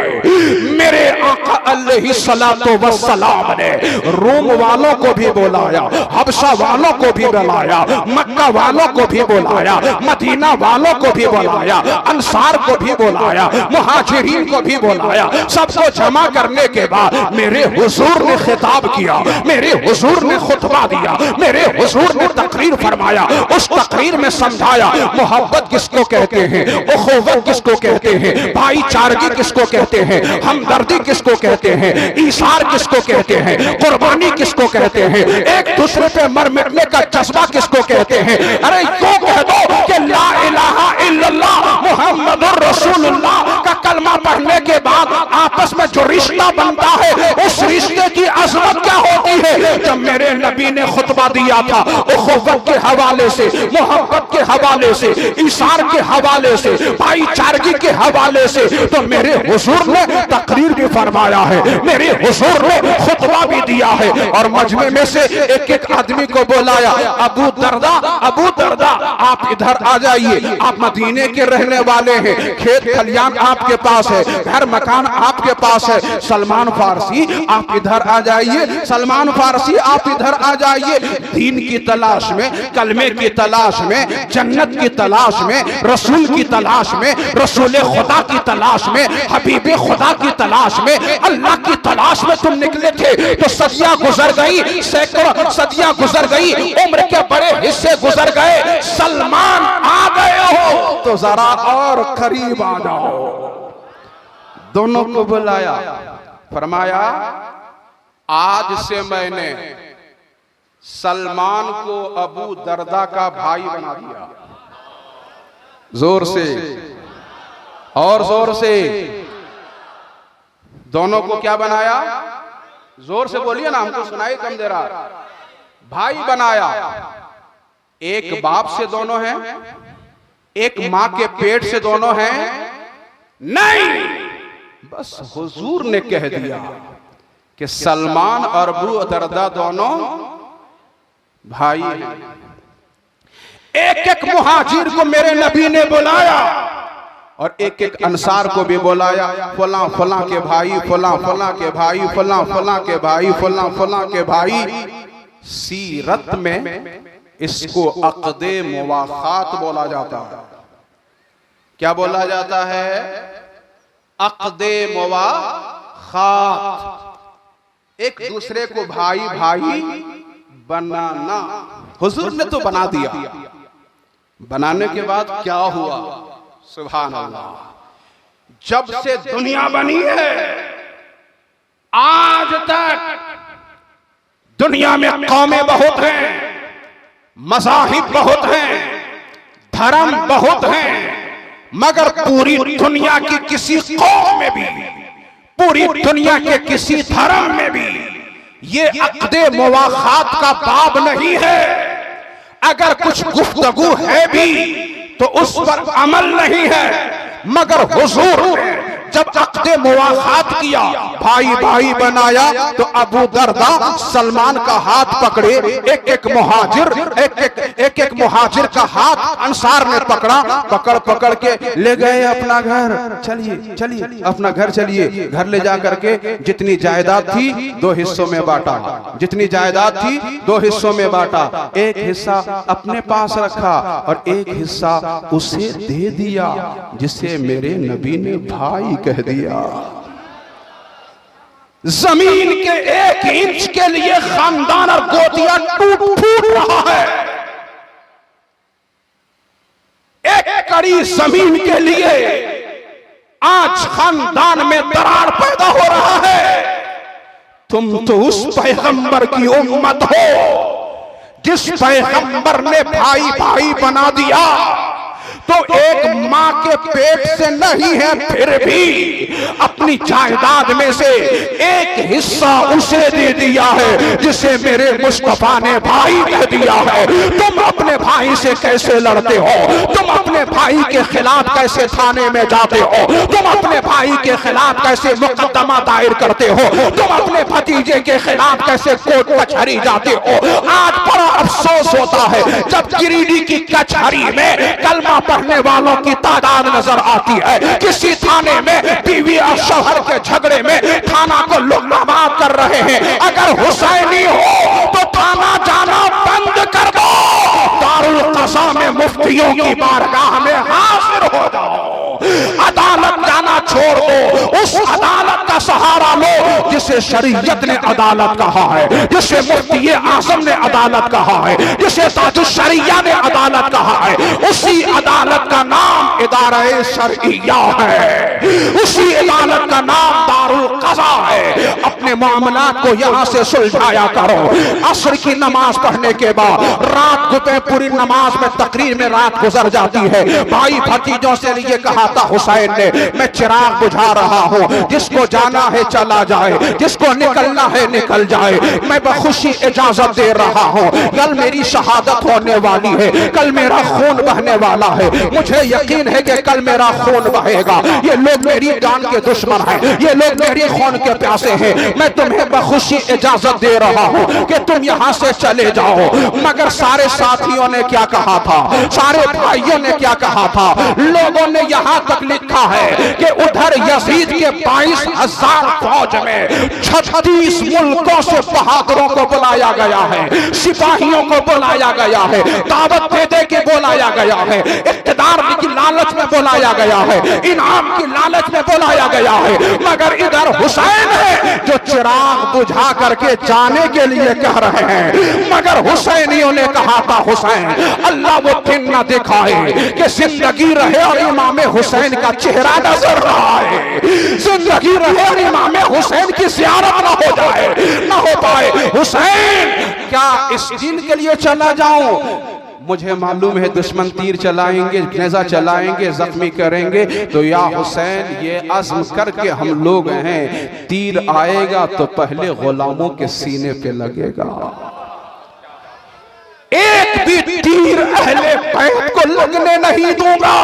मेरे आका अलैहिस्सलातु वस्सलाम ने रोम वालों को भी बुलाया, हबशा वालों को भी बुलाया, मक्का वालों को भी बुलाया, मदीना वालों को भी बुलाया, अंसार को भी बुलाया, मुहाजिरीन को भी बुलाया। सबको जमा करने के बाद मेरे हुजूर ने खिताब किया, मेरे हुजूर ने खुतबा दिया, मेरे हुजूर ने तकरीर फरमाया। उस तकरीर में समझाया मोहब्बत किसको कहते हैं, उखुवत किसको कहते हैं, भाईचारगी किसको कहते हैं, हमदर्दी किसको कहते हैं, ईसार किसको कहते हैं, कुर्बानी किसको कहते हैं, एक दूसरे पे मर मिटने का जज्बा किसको कहते हैं। अरे क्यों कह दो कि ला इलाहा इल्लल्लाह मुहम्मदुर रसूलुल्लाह का कलमा पढ़ने के बाद आपस में जो रिश्ता बनता है उस रिश्ते की अजमत क्या होती है। जब मेरे नबी ने खुतबा दिया था उखुवत के हवाले से, मोहब्बत के हवाले से, ईसार के हवाले से, भाईचारगी के हवाले से, तो मेरे हुजूर ने तकरीर भी फरमाया है, मेरे हुजूर ने खुतबा भी दिया है। और मजमे में से एक एक आदमी को बुलाया, अबू दरदा, अबू दरदा आप इधर आ जाइए, आप मदीने के रहने वाले हैं, खेत खलियान आपके पास है, घर मकान आपके पास है। सलमान फारसी आप इधर आ जाइए, सलमान फारसी आप इधर आ जाइए। दीन की तलाश में, कलमे की तलाश में, जन्नत की तलाश में, रसूल की तलाश में, रसूल खुदा की तलाश में, हबीब खुदा की तलाश में, अल्लाह की तलाश में तुम निकले थे। तो सदियां गुजर गई, सैकड़ों सदियां गुजर गई, उम्र के बड़े हिस्से गुजर गए, सलमान आ गए हो तो जरा और करीब आ जाओ। दोनों को बुलाया, फरमाया आज से मैंने सलमान को अबू दरदा का भाई बना दिया। जोर से और जोर से, दोनों को क्या बनाया? जोर से बोलिए ना, हमको सुनाई कम दे रहा। भाई बनाया। एक बाप से दोनों हैं, एक मां के पेट से दोनों हैं? नहीं, बस हुजूर ने कह दिया कि सलमान और अबू दरदा दोनों भाई हैं। एक एक मुहाजिर को मेरे नबी ने बुलाया और एक एक अंसार को भी बुलाया, फला फला के भाई, फला फला के भाई, फला फला के भाई, फला फला के भाई। सीरत में इसको अक़दे मुवाख़ात बोला जाता है। क्या बोला जाता है? अक़दे मुवाख़ात, एक दूसरे को भाई भाई बनाना। हुजूर ने तो बना दिया, बनाने के बाद क्या हुआ? सुभान अल्लाह, जब से दुनिया बनी है आज तक दुनिया में कौमें बहुत हैं, मज़ाहिब बहुत हैं, धर्म बहुत हैं, मगर पूरी दुनिया की किसी कौम में भी, पूरी दुनिया के किसी धर्म में भी ये अक़दे मुवाख़ात का बाब नहीं है। अगर कुछ गुफ्तगू है भी तो उस पर अमल नहीं है। मगर हुजूर ने जब अक़्दे मुवाख़ात किया, भाई भाई बनाया, तो अबू दरदा सलमान का हाथ पकड़े, एक एक मुहाजिर का हाथ अंसार ने पकड़ा, पकड़ पकड़ के ले गए अपना घर। चलिए चलिए अपना घर चलिए। घर ले जा करके जितनी जायदाद थी 2 हिस्सों में बांटा, जितनी जायदाद थी 2 हिस्सों में बांटा। एक हिस्सा अपने पास रखा और एक हिस्सा उसे दे दिया जिसे मेरे नबी ने भाई कह दिया। जमीन के 1 इंच के लिए खानदान और गोतियां टूट फूट रहा है। एक कड़ी जमीन के लिए आज खानदान में दरार पैदा हो रहा है। तुम तो उस पैगंबर की उम्मत हो जिस पैगंबर ने भाई भाई बना दिया। तो एक माँ के पेट से नहीं है, फिर भी अपनी जायदाद में से एक हिस्सा उसे दे दिया है जिसे मेरे मुस्तफा ने भाई कह दिया है। तुम अपने भाई से कैसे लड़ते हो? तुम अपने भाई के खिलाफ कैसे थाने में जाते हो? तुम अपने भाई के खिलाफ कैसे मुकदमा दायर करते हो? तुम अपने भतीजे के खिलाफ कैसे कोर्ट कचहरी जाते हो? आज बड़ा अफसोस होता है जब गिरिडीह की कचहरी में कलमा पढ़ने वालों की तादाद नजर आती है। किसी थाने में बीवी और शौहर के झगड़े में थाना को लोग बर्बाद कर रहे हैं। अगर हुसैनी हो तो थाना जाना बंद कर दो, दारुल क़ज़ा में मुफ्तियों की बारगाह में हाजिर हो जाओ, अदालत जाना छोड़ दो, उस अदालत का सहारा लो जिसे शरीयत ने अदालत कहा है, जिसे मुफ्ती आज़म ने अदालत कहा है, जिसे ताजुश शरिया ने अदालत कहा है। उसी अदालत का नाम इदारा शरइया है, उसी अदालत का नाम दारुल क़ज़ा है। अपने मामलात को यहाँ से सुलझाया करो। असर की नमाज पढ़ने के बाद रात को पूरी नमाज में तकरीर में रात गुजर जाती है। भाई भतीजों से ये कहा था हुसैन ने, मैं चिराग बुझा रहा हूँ, जिसको जाना है चला जाए, जिसको निकलना है निकल जाए। मैं बखुशी इजाजत दे रहा हूँ, कल मेरी शहादत होने वाली है, कल मेरा खून बहने वाला है। मुझे यकीन है कि कल मेरा खून बहेगा। ये लोग मेरी जान के दुश्मन हैं, ये लोग मेरी खून के प्यासे हैं। मैं तुम्हें बखुशी इजाजत दे रहा हूँ कि तुम यहाँ से चले जाओ। मगर सारे साथियों ने क्या कहा था, सारे भाइयों ने क्या कहा था? लोगों ने यहाँ तक लिखा है कि उधर यजीद के 22,000 फौज में 36 मुल्कों से बहादुरों को बुलाया गया है, सिपाहियों को बुलाया गया है, दावत दे दे के बुलाया गया है, इक़्तिदार की लालच में बुलाया गया है, इनाम की लालच में बुलाया गया है। मगर इधर हुसैन है जो चिराग बुझा करके जाने के लिए कह रहे हैं। मगर हुसैनियों ने कहा था, हुसैन अल्लाह वो दिन न दिखाए कि जिंदगी रहे और इमाम हुसैन का चेहरा नजर रहा है, जिंदगी रहे और इमाम हुसैन की ज़ियारत न हो जाए, न हो पाए। हुसैन क्या इस दिन के लिए चला जाऊं? मुझे मालूम है दुश्मन तीर चलाएंगे, नेज़ा चलाएंगे, जख्मी करेंगे, तो या हुसैन ये अज़्म करके हम लोग हैं, तीर आएगा तो पहले गुलामों के सीने पे लगेगा। एक भी तीर अहले बैत को लगने नहीं दूंगा।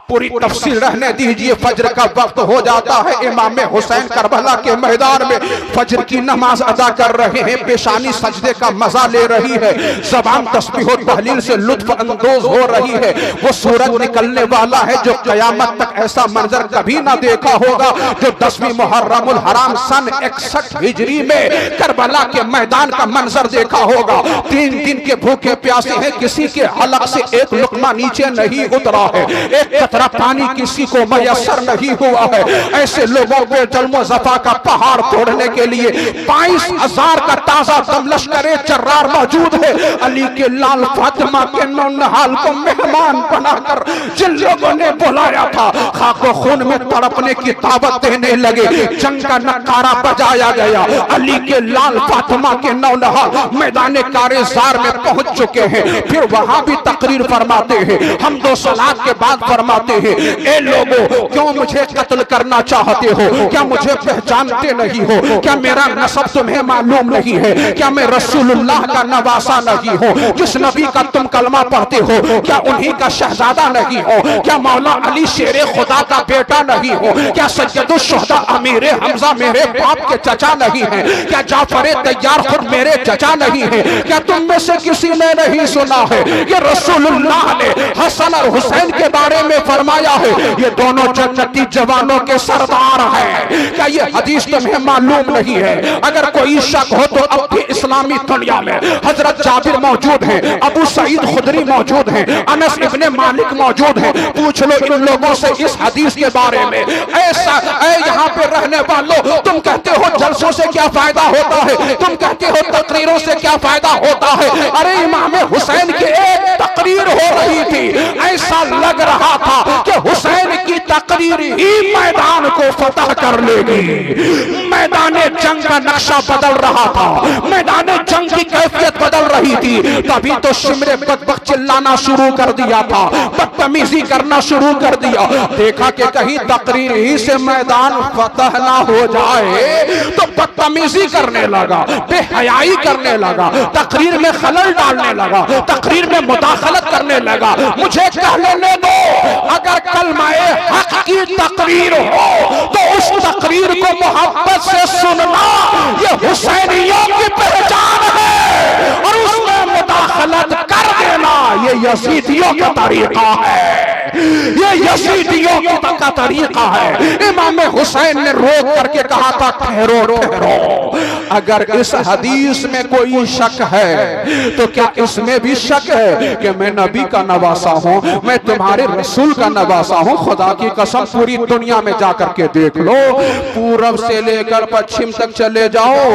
पूरी तफसील रहने दीजिए। फजर का वक्त हो जाता है, इमाम हुसैन करबला के मैदान में फजर की नमाज अदा कर रहे हैं, पेशानी सजदे का मजा ले रही है, ज़बान तस्बीह और तहलील से लुत्फ अंदोज हो रही है। वो सूरज निकलने वाला है जो कयामत तक ऐसा मंजर कभी ना देखा होगा, जो 10वीं मुहर्रमुल हराम सन 61 हिजरी में करबला के मैदान का मंजर देखा होगा। 3 दिन के भूखे प्यासे हैं, किसी के हलक से एक लुकमा नीचे नहीं उतरा है, एक पानी किसी को मयसर नहीं हुआ है। ऐसे लोगों के जल्मो ज़फ़ा का पहाड़ तोड़ने के लिए 22,000 का ताजा दम लश्करे चर्रार मौजूद है। अली के लाल फातिमा के नौनिहाल को मेहमान बनाकर जिन लोगों ने बुलाया था, खाको खून में तड़पने की दावत देने लगे। जंग का नकारा बजाया गया। अली के लाल फातिमा के नौनिहाल मैदान कारेज़ार में पहुंच चुके हैं। फिर वहां भी तकरीर फरमाते हैं, हम 2 सलात के बाद फरमाते फरमाते हैं, ए लोगों क्यों मुझे कत्ल करना चाहते हो? क्या मुझे पहचानते नहीं हो? क्या मेरा नसब तुम्हें मालूम नहीं है? क्या मैं रसूलुल्लाह का नवासा नहीं हो? जिस नबी का तुम कलमा पढ़ते हो क्या उन्हीं का शहजादा नहीं हो? क्या मौला अली शेरे खुदा का बेटा नहीं हो? क्या सैयदुल शुहदा अमीरे हमजा मेरे बाप के चचा नहीं है? क्या जाफर तैयार खुद मेरे चचा नहीं है? क्या तुम में से किसी ने नहीं सुना है कि रसूलुल्लाह ने हसन और हुसैन के बारे में फरमाया है ये दोनों जन्नती जवानों के सरदार हैं? क्या ये हदीस तुम्हें मालूम नहीं है? अगर कोई शक हो तो अब भी इस्लामी दुनिया में हजरत जाबिर मौजूद हैं, अबू सईद खुदरी मौजूद हैं, अनस इब्ने मालिक मौजूद हैं। पूछ लो इन लोगों से इस हदीस के बारे में। ऐसा यहाँ पे रहने वालों, तुम कहते हो जलसों से क्या फायदा होता है, तुम कहते हो तकरीरों से क्या फायदा होता है। अरे इमाम हुसैन की एक तकरीर हो रही थी, ऐसा लग रहा था कि हुसैन की तकरीर ही मैदान को फतह कर लेगी। मैदान जंग का नक्शा बदल रहा था, मैदान जंग की कैफियत बदल रही थी। तभी तो शिमरे बकबक चिल्लाना शुरू कर दिया था, बदतमीजी करना शुरू कर दिया। देखा कि कहीं तकरीर ही से मैदान फतह ना हो जाए तो बदतमीजी करने लगा, बेहयाई करने लगा, तकरीर में खलल डालने लगा, तकरीर में मुदाखलत करने लगा। मुझे कह लेने दो, अगर कलमाए हक की तकरीर हो तो उस तकरीर को मोहब्बत से सुनना ये हुसैनियों की पहचान है, और उसमें मुदाखलत कर देना ये यजीदियों का तरीका है, ये यजीदियों का तरीका है। इमाम हुसैन ने रोक करके कहा था ठहरो ठहरो, अगर इस हदीस में कोई शक है तो क्या इसमें भी शक है कि मैं नबी का नवासा हूं, मैं तुम्हारे रसूल का नवासा हूं? खुदा की कसम पूरी दुनिया में जाकर के देख लो, पूरब से लेकर पश्चिम तक चले जाओ,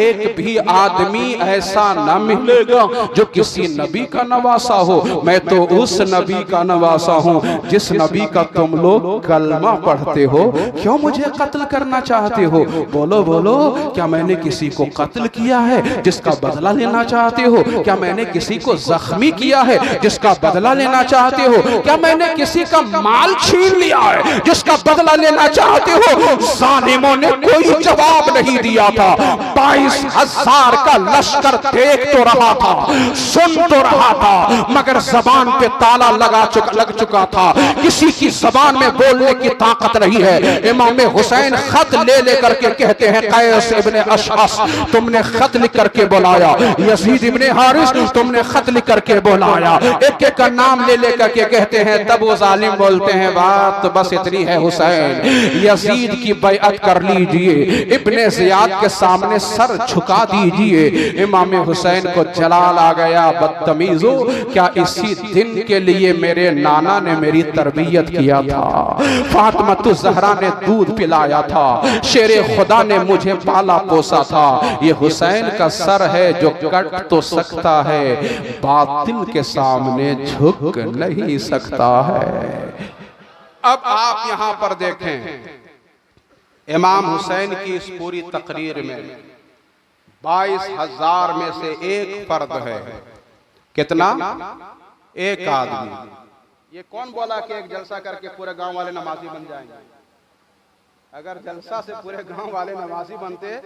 एक भी आदमी ऐसा न मिलेगा जो किसी नबी का नवासा हो। मैं तो उस नबी का नवासा हूं जिस नबी का तुम लोग कलमा पढ़ते हो। क्यों मुझे कत्ल करना चाहते हो? बोलो बोलो, क्या मैंने किसी को कत्ल किया है जिसका बदला लेना चाहते हो? क्या मैंने किसी को जख्मी किया है जिसका बदला लेना चाहते हो? क्या मैंने किसी का माल छीन लिया है जिसका बदला लेना चाहते हो? जालिमों ने कोई जवाब नहीं दिया था। 22,000 का लश्कर देख तो रहा था, सुन तो रहा था, मगर जबान पे ताला लग चुका था, किसी की जबान में बोलने की ताकत नहीं है। इमाम हुसैन खत ले लेकर के कहते हैं, कैस इब्ने अशअस तुमने खत लिख करके बुलाया, यजीद इब्ने हारिस तुमने खत लिख करके बुलाया, एक एक का नाम ले लेकर के कहते हैं। तब वो जालिम बोलते हैं, बात बस इतनी है हुसैन, यजीद की बैअत कर लीजिए, इब्ने जियाद के सामने सर झुका दीजिए। इमाम हुसैन को जलाल आ गया, बदतमीजो, क्या इसी दिन के लिए मेरे नाना ने मेरी तरबियत किया था, फातिमा ज़हरा ने दूध पिलाया था, शेरे खुदा ने मुझे पाला पोसा था। ये हुसैन का सर है जो कट तो सकता है, बातिल के सामने झुक नहीं सकता है। अब आप यहां पर देखें, इमाम हुसैन की इस पूरी तकरीर में 22,000 में से एक फर्द है। कितना? एक आदमी। ये कौन बोला कि एक जलसा करके पूरे गांव वाले नमाजी बन जाएंगे? अगर जलसा से पूरे गांव वाले नमाजी बनते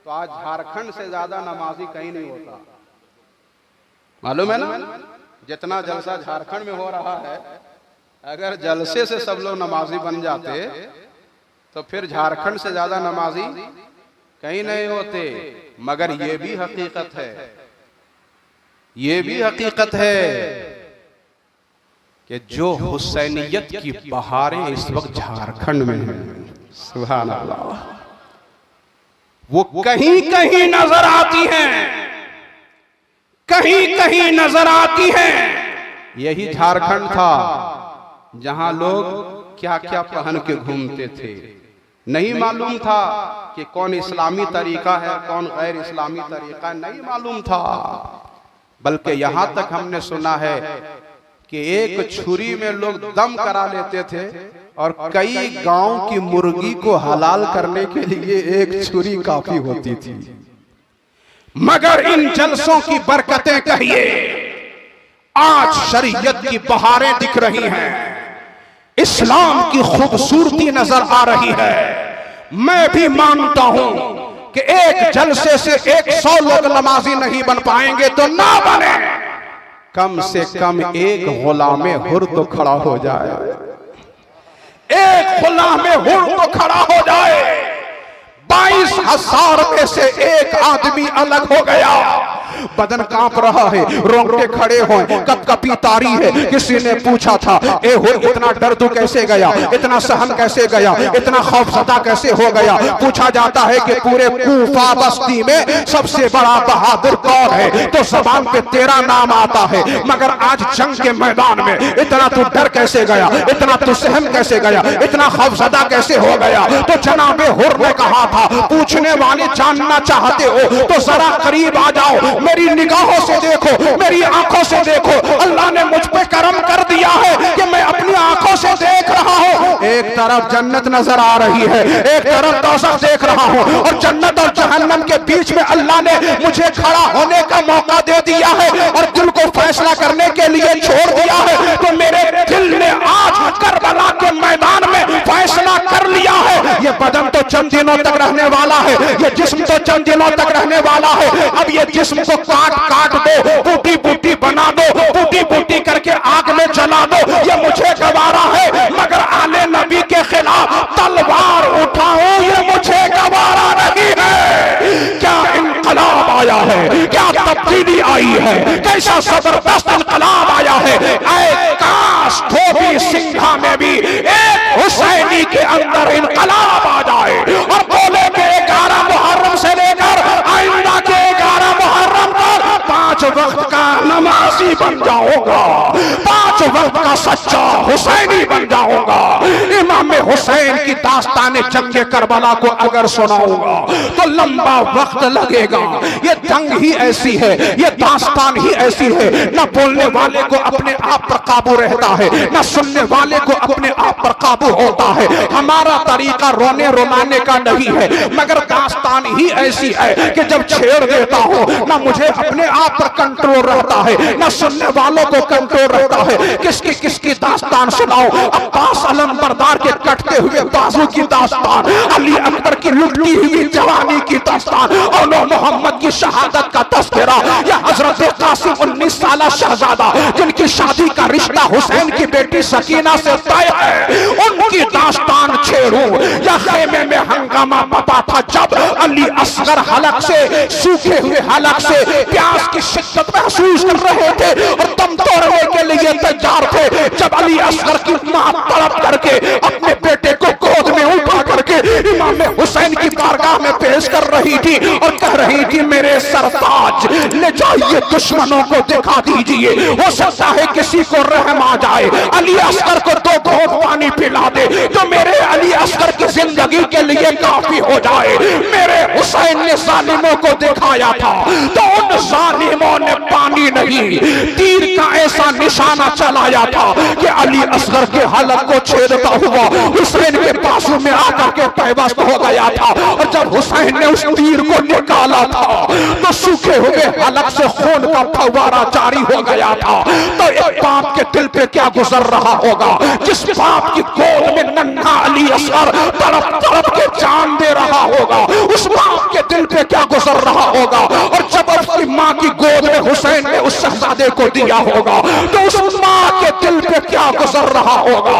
तो आज झारखंड से ज्यादा नमाजी कहीं नहीं होता। मालूम है ना, जितना जलसा झारखंड में हो रहा है, अगर जलसे से सब लोग नमाजी बन जाते तो फिर झारखंड से ज्यादा नमाजी कहीं नहीं होते। मगर ये भी हकीकत है, ये भी हकीकत है कि जो हुसैनियत की बहारें इस वक्त झारखंड में हैं, सुभान अल्लाह, वो कहीं कहीं नजर आती हैं, कहीं कहीं नजर आती हैं। यही झारखंड था जहां लोग क्या क्या पहन के घूमते थे। नहीं मालूम था कि कौन इस्लामी तरीका है, कौन गैर इस्लामी तरीका, नहीं मालूम था। बल्कि यहां तक हमने सुना है कि एक छुरी में लोग दम करा लेते थे और कई गांव की मुर्गी को हलाल करने के लिए एक छुरी काफी होती थी। मगर इन जलसों की बरकतें कहिए, आज शरीयत की बहारें दिख रही हैं। इस्लाम की खूबसूरती नजर आ रही है। मैं भी मानता हूं कि एक जलसे से 100 लोग नमाजी नहीं बन पाएंगे तो ना बने, कम से कम एक गुलामे हुर तो खड़ा हो जाए, एक गुलामे हुर तो खड़ा हो जाए। 22,000 में से एक आदमी अलग हो गया। बदन कांप रहा है, रोंगटे खड़े हो, कपकपी तारी है। किसी ने पूछा था, ए हो इतना डर तू कैसे गया, इतना सहन कैसे गया, इतना खौफजदा कैसे हो गया। पूछा जाता है कि पूरे कूफा बस्ती में सबसे बड़ा बहादुर कौन है, तो ज़बान पे तेरा नाम आता है, मगर आज जंग के मैदान में इतना तू डर कैसे गया, इतना तू सहन कैसे गया, इतना खौफजदा कैसे हो गया। तो जनाबे हुर ने कहा था, पूछने वाले जानना चाहते हो तो जरा करीब आ जाओ, मेरी निगाहों से देखो, मेरी आंखों से देखो। अल्लाह ने मुझ पे करम कर दिया है कि मैं अपनी आंखों से देख रहा हूं। एक तरफ जन्नत नजर आ रही है, एक तरफ दोज़ख देख रहा हूं, और जन्नत और जहन्नम के बीच में अल्लाह ने मुझे खड़ा होने का मौका दे दिया है और दिल को फैसला करने के लिए छोड़ दिया है। तो मेरे दिल ने आज करबला के मैदान में फैसला कर लिया है। ये बदन तो चंद दिनों तक रहने वाला है, ये जिस्म तो चंद दिनों तक रहने वाला है। अब ये जिस्म को काट काट दो, बूटी बूटी बना दो, बूटी बूटी करके आग में जला दो, ये मुझे गवारा है, मगर आले नबी के खिलाफ तलवार उठाओ ये मुझे गवारा नहीं है। क्या इनकलाब आया है, क्या तब्दीली आई है, कैसा जबरदस्त इनकलाब आया है। ऐ काश धोबी सिंघा में भी एक हुसैनी के अंदर इनकलाब आ जाए और बोले कि 11 मुहर्रम से लेकर आइंदा के 11 मुहर्रम तक 5 वक्त का नमाजी बन जाऊंगा, 5 वक्त का सच्चा हुसैनी बन जाऊंगा। इमाम हुसैन की दास्तान जंग करबला को अगर सुनाऊंगा तो लंबा वक्त लगेगा। ये जंग ही ऐसी है, ये दास्तान ही ऐसी है, न बोलने वाले को अपने आप पर काबू रहता है, न सुनने वाले को अपने आप पर काबू होता है। हमारा तरीका रोने रुलाने का नहीं है, मगर दास्तान ही ऐसी है कि जब छेड़ देता हूं ना मुझे अपने आप पर कंट्रोल रहता है, ना सुनने वालों को कंट्रोल रहता है। किसकी किसकी दास्तान सुनाओ? अब्बास अलमबरदार के कटते हुए बाजू की दास्तान, अली अकबर की लुटती हुई जवानी की दास्तान, और मोहम्मद की शहादत का तस्करा, या हजरत कासिम 19 साला शहजादा जिनकी शादी का रिश्ता हुसैन की बेटी सकीना से तय है, उनकी दास्तान छेड़ूं, या खेमे में हंगामा पता था जब अली असगर हलक से, सूखे हुए हलक से प्यास की शिद्दत महसूस कर रहे थे और दम तोड़ने के लिए तैयार थे, जब अली असगर की मां तड़प करके अपने बेटे को गोद में उठा करके इमाम हुसैन की बारगाह में पेश कर रही थी और कह रही थी, मेरे सरताज ले जाइए, दुश्मनों को दिखा दीजिए, हो सकता है किसी को रहम आ जाए, अली असगर को 2 घोंट पानी पिला दे तो मेरे अली असगर की जिंदगी के लिए काफी हो जाए। मेरे हुसैन ने जालिमों को दिखाया था तो उन जालिमों ने पानी नहीं, तीर का ऐसा निशाना चलाया था कि अली असगर के हलक को छेदता हुआ हुसैन के बाजू में आकर के पैवस्त हो गया था। और जब हुसैन ने उस तीर को निकाला था तो सूखे हुए हलक से खून का फव्वारा जारी हो गया था। तो एक बाप के दिल पे क्या गुजर रहा होगा, जिस बाप की गोद में नन्हा अली असगर तड़प तड़प के जान दे रहा होगा, उस बाप के दिल पे क्या गुजर रहा होगा। और जब उसकी माँ की गोद में हुसैन ने उस शहजादे को दिया होगा तो उस माँ के दिल पे क्या गुजर रहा होगा।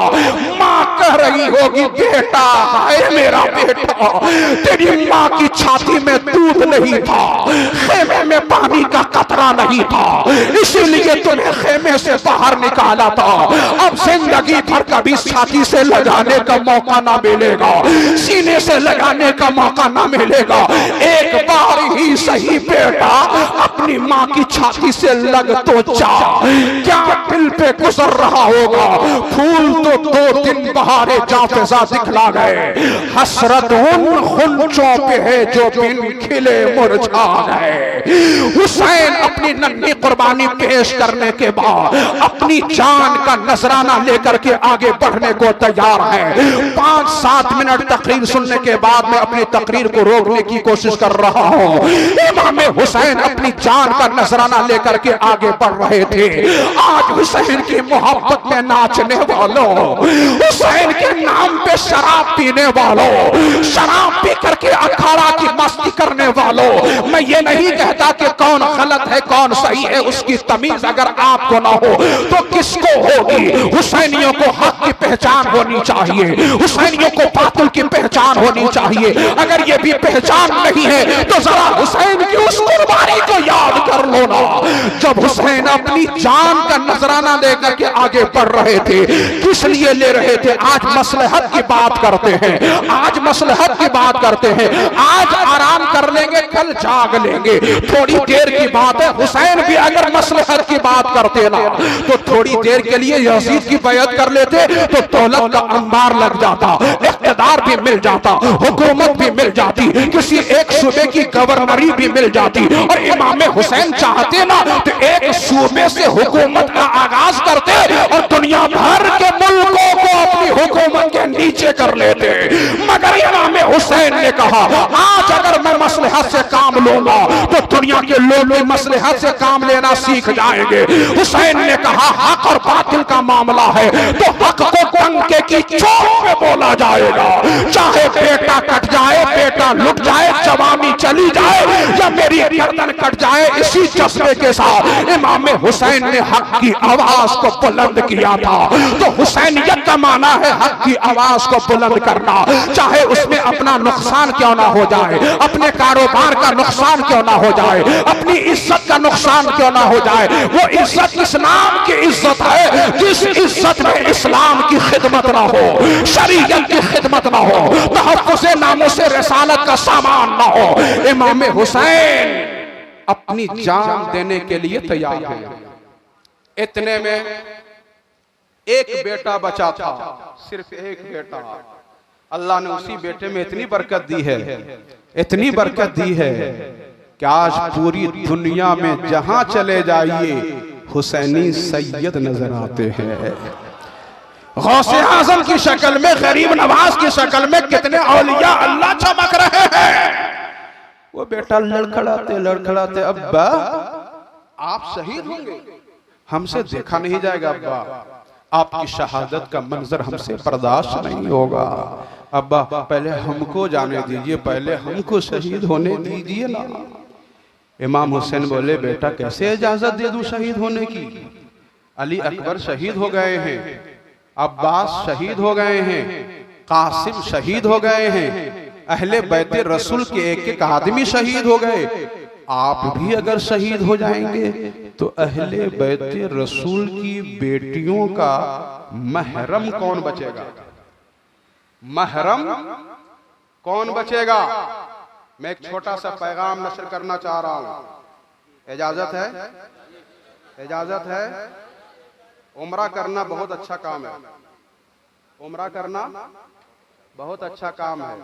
माँ कह रही होगी, बेटा हाय मेरा बेटा, तेरी माँ की छाती में दूध नहीं था, खेमे में पानी का कतरा नहीं था, इसीलिए तुम्हें खेमे से बाहर निकाला था। अब जिंदगी भर कभी छाती से लगाने का मौका ना मिलेगा, सीने से लगाने का मौका ना मिलेगा। एक बार ही सही बेटा अपनी माँ की छाती से लग तो जा, क्या दिल पे गुजर रहा होगा। फूल तो 2 दिन बहारे जाफिजा दिखला गए, हसरत उन खुंचों पे है जो बिन खिले मुरझा गए। हुसैन अपनी नन्ही कुर्बानी पेश करने के बाद अपनी जान का नजराना लेकर के आगे बढ़ने को तैयार है। 5-7 मिनट तकरीर सुनने के बाद मैं अपनी तकरीर को रोकने की कोशिश कर रहा हूं। इमाम हुसैन अपनी जान जान का नजराना लेकर के आगे बढ़ रहे थे। आज हुसैन की मोहब्बत में नाचने वालों, हुसैन के नाम पे शराब पीने वालों, शराब पी करके अखाड़ा की मस्ती करने वालों, मैं ये नहीं कहता कि कौन गलत है कौन सही है, उसकी तमीज अगर आपको ना हो तो किसको होगी। हुसैनियों को हक की पहचान होनी चाहिए, हुसैनियों को बातिल की पहचान होनी चाहिए। अगर ये भी पहचान नहीं है तो जरा हुसैन की उस कुर्बानी को याद कर लो ना, जब हुसैन अपनी जान का नजराना लेकर के आगे बढ़ रहे थे। किस लिए ले रहे थे? आज मसलहत की बात करते हैं, आज मसलहत की बात करते हैं, आज आराम कर लेंगे कल जाग लेंगे, थोड़ी देर की बात है। हुसैन भी अगर मसलहत की बात करते ना तो थोड़ी देर के लिए यजीद की बैअत कर लेते तो दौलत का अंबार लग जाता, इख्तिदार भी मिल जाता, हुकूमत भी मिल जाती, किसी एक सूबे की गवर्नरी भी मिल जाती। और इमाम हुसैन चाहते ना तो एक सूबे से हुकूमत का आगाज करते और दुनिया भर के मुल्कों को अपनी हुकूमत के नीचे कर लेते। मगर इमाम हुसैन ने कहा आज अगर मैं मसलहत से काम लूंगा तो दुनिया के लोग भी मसलहत से काम लेना सीख जाएंगे। हुसैन ने कहा हक और बातिल का मामला है तो हक को टंके की चोट पे बोला जाएगा, चाहे बेटा कट जाए, बेटा लुट जाए, जवानी चली जाए या मेरी गर्दन कट जाए। इसी जज्बे के साथ इमाम हुसैन ने हक की आवाज को बुलंद किया था। तो हुसैनियत का माना है हक की आवाज को बुलंद करना, चाहे उसमें अपना नुकसान क्यों ना हो जाए, अपने कारोबार का नुकसान क्यों ना हो जाए, अपनी इज्जत का नुकसान क्यों ना हो जाए। वो इज्जत इस्लाम की इज्जत है, जिस इज्जत में इस्लाम की खिदमत ना हो, शरीयत की खिदमत ना हो, तहफ्फुज़ नामूस रिसालत का सामान ना हो। इमाम हुसैन अपनी जान देने के लिए तैयार है। इतने में एक बेटा बचा था, सिर्फ एक बेटा। अल्लाह ने उसी बेटे में इतनी बरकत दी है, इतनी बरकत दी है कि आज पूरी दुनिया में जहां चले जाइए हुसैनी सैयद नजर आते हैं। गौसे आजम की शक्ल में, गरीब नवाज की शक्ल में कितने औलिया अल्लाह चमक रहे हैं। वो बेटा लड़खड़ाते अब्बा आप शहीद होंगे, हमसे देखा नहीं जाएगा अब्बा, आपकी शहादत का मंजर हमसे बर्दाश्त नहीं होगा। अब्बा पहले हमको जाने दीजिए, पहले हमको शहीद होने दीजिए ना। इमाम हुसैन बोले बेटा कैसे इजाजत दे दूं शहीद होने की? अली अकबर शहीद हो गए हैं, अब्बास शहीद हो गए हैं, कासिम शहीद हो गए हैं, अहले बैते रसूल के एक एक आदमी शहीद हो गए। आप भी अगर शहीद हो जाएंगे तो अहले बैते रसूल की बेटियों का महरम कौन बचेगा? महरम कौन बचेगा? मैं एक छोटा सा पैगाम नशर करना चाह रहा हूं। इजाजत है? इजाजत है? उम्रा करना बहुत अच्छा काम है, उम्रा करना बहुत अच्छा काम है,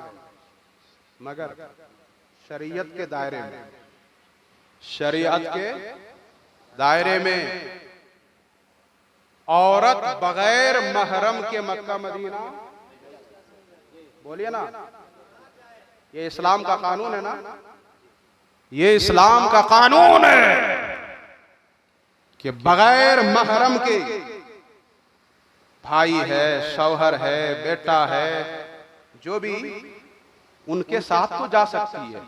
मगर शरीयत के दायरे में, शरीयत के दायरे में औरत बगैर महरम के मक्का मदीना, बोलिए ना, ये इस्लाम का कानून है ना, ये इस्लाम का कानून है कि बगैर महरम के भाई है, शौहर है, बेटा है, जो भी उनके साथ तो जा सकती है,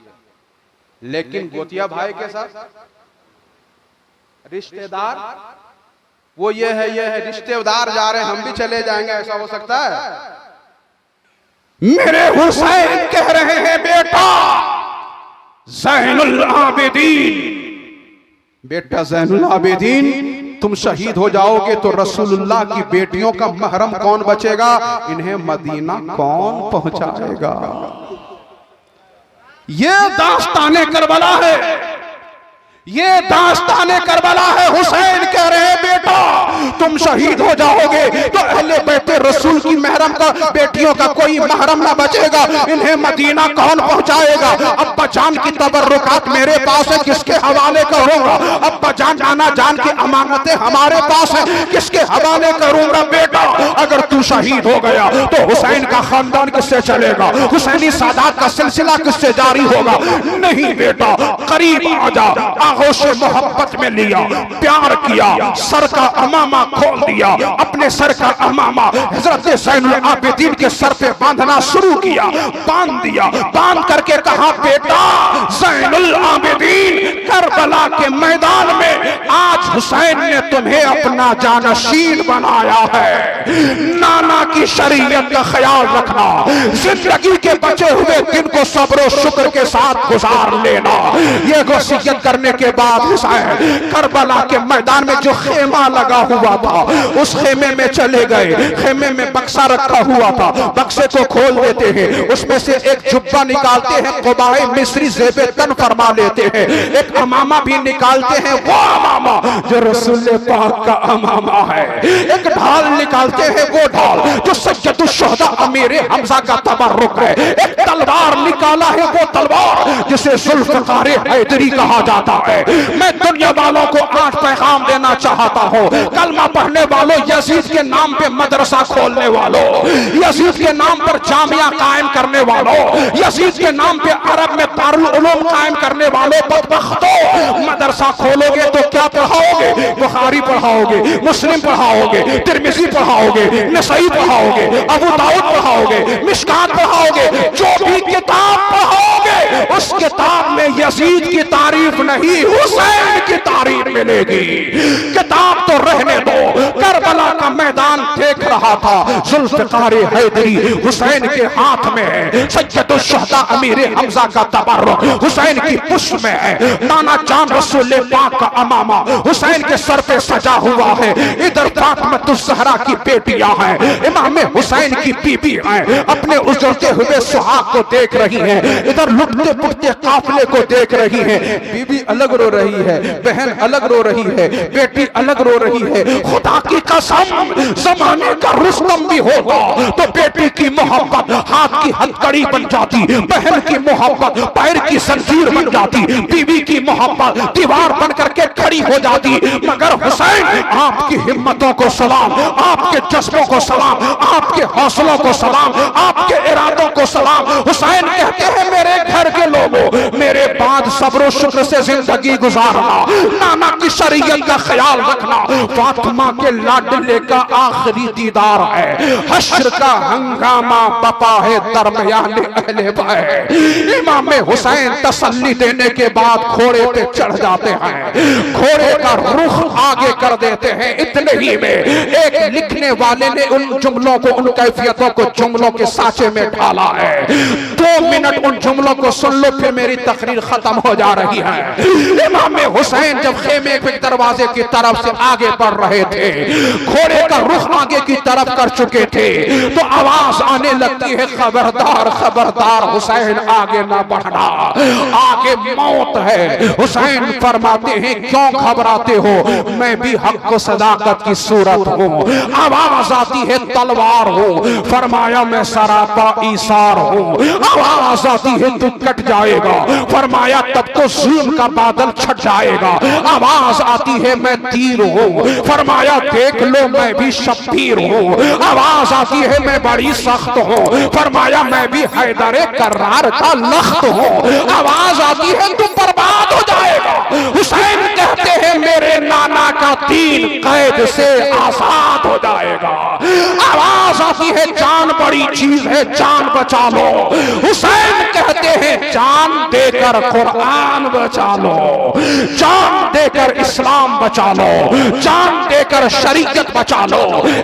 लेकिन गोतिया भाई के साथ रिश्तेदार, वो ये है रिश्तेदार जा रहे हैं हम भी चले जाएंगे, ऐसा हो सकता है? मेरे हुसैन कह रहे हैं बेटा ज़ैनुल आबिदीन, बेटा ज़ैनुल आबिदीन तुम शहीद हो जाओगे तो रसूलुल्लाह की बेटियों का महरम कौन बचेगा? इन्हें मदीना कौन पहुंचाएगा? ये दास्ताने करबला है, ये दास्ताने करबला है। हुसैन कह रहे हैं बेटा तुम शहीद हो जाओगे तो अहले बैते रसूल की महरम का, बेटियों का कोई महरम ना बचेगा, इन्हें मदीना कौन पहुंचाएगा? अब्बा जान की तबर्रुकात मेरे पास है, किसके हवाले करूंगा? अब्बा जान, नाना जान की अमानतें हमारे पास है, किसके हवाले करूंगा? बेटा अगर तू शहीद हो गया तो हुसैन का खानदान किससे चलेगा? हुसैनी सादात का सिलसिला किससे जारी होगा? नहीं बेटा, करीब आ जा, आगोश मोहब्बत में लिया, प्यार किया, सर का अमामा खोल दिया, अपने सर का अमामा हजरत ज़ैनुल आबिदीन के सर पे बांधना शुरू किया, बांध दिया, बांध करके कहा बेटा ज़ैनुल आबिदीन, करबला के मैदान में आज हुसैन ने तुम्हें अपना जानशीन बनाया है, नाना की शरीयत का ख्याल रखना, जिंदगी के बचे हुए दिन को सब्र शुक्र के साथ गुजार लेना। ये वसीयत करने के बाद हुसैन करबला के मैदान में जो खेमा लगा हुआ था उस खेमे में चले गए। खेमे में बक्सा रखा हुआ था, बक्से को खोल देते हैं, उसमें से एक जुब्बा निकालते हैं, क़ुबाए मिस्री ज़ेबे तन फरमा लेते हैं, एक अमामा भी निकालते हैं, वो अमामा जो रसूल पाक का अमामा है, एक ढाल निकालते हैं, वो ढाल जो सैयदुल शुहदा अमीर हमजा का तबर्रुक है, एक तलवार निकाला है, वो तलवार जिसे ज़ुल्फ़िकार हैदरी कहा जाता है। मैं दुनिया वालों को आज पैगाम देना चाहता हूँ, कलमा पढ़ने वालों, यजीद के नाम पे मदरसा खोलने वालों, यजीद के नाम पर जामिया कायम करने वालों, यजीद के नाम पे अरब में दारुल उलूम कायम करने वालों, बदबख्तों, मदरसा खोलोगे तो क्या पढ़ाओगे? बुखारी पढ़ाओगे, मुस्लिम पढ़ाओगे, तिरमिज़ी पढ़ाओगे, नसई पढ़ाओगे, अबू दाऊद पढ़ाओगे, मिशकात पढ़ाओगे, जो भी किताब पढ़ाओगे उस किताब में यजीद की तारीफ नहीं, हुसैन की तारीफ मिलेगी। किताब तो रहने दो, करबला का मैदान देख रहा था, ज़ुल्फ़िकार हैदरी हुसैन के हाथ में है, सैयदुल शुहदा अमीर हमजा का तबर्रुक हुसैन की पुष्प में है, नाना जान रसूल पाक का अमामा हुसैन के सर पे सजा हुआ है, इधर फातिमातुज़ ज़हरा की बेटियां हैं, इमाम हुसैन की बीबी हैं, अपने उजड़ते हुए सुहाग को देख रही हैं, इधर लुटते पुटते काफिले को देख रही हैं, बीबी अलग रो रही है, बहन अलग रो रही है, बेटी अलग रो रही है। खुदा की कसम, जमाने का रुस्तम भी होता तो बेटी की मोहब्बत हाथ की हथकड़ी बन जाती, बहन की मोहब्बत पैर की जंजीर बन जाती, बीवी की मोहब्बत दीवार बन करके खड़ी हो जाती। मगर हुसैन, आपकी हिम्मतों को सलाम, आपके जज्बों को सलाम, आपके हौसलों को सलाम, आपके इरादों को सलाम। हुसैन कहते हैं मेरे घर के लोगों, मेरे बाद सब्र शुक्र से जिंदगी गुजारना, नाना की शरीयत का ख्याल रखना, फातिमा के लाडले का आखिरी दीदार है, हश्र का हंगामा बपा है दरमियान अहले बैत। इमाम हुसैन तसल्ली देने के बाद घोड़े पे चढ़ जाते हैं, घोड़े का रुख आगे कर देते हैं। इतने ही में एक लिखने वाले ने उन जुमलों को, उन कैफियतों को जुमलों के साचे में ढाला है। 2 मिनट उन जुमलों को सुन लो, फिर मेरी तकरीर खत्म हो जा रही है। इमाम हुसैन जब खेमे के दरवाजे की तरफ से आगे बढ़ रहे थे, घोड़े का रुख आगे की तरफ कर चुके थे, तो आवाज आने लगती है, खबरदार खबरदार हुसैन आगे ना बढ़ना, आगे मौत है। हुसैन फरमाते हैं क्यों घबराते हो, मैं भी हक व सदाकत की सूरत हूँ। आवाज आती है तलवार हो, फरमाया मैं सरापा ईसार हूँ। आवाज आती है तू कट जाएगा, फरमाया तब तो जुल्म का बादल छट जाएगा। आवाज आती है मैं तीर हूँ, फरमाया देख लो मैं भी शब्बीर हूँ। आवाज आती है मैं बड़ी सख्त हूँ, फरमाया मैं भी हैदर कर्रार का लख्त हूँ। आवाज आती है तू बर्बाद हो जाएगा, हुसैन कहते हैं मेरे नाना का तीन कैद से आजाद हो जाएगा। आवाज आती है जान बड़ी चीज है, जान बचा लो। हुसैन कहते हैं जान देकर कुरान बचा लो, जान देकर इस्लाम बचा लो, जान देकर शरीयत बचा लो।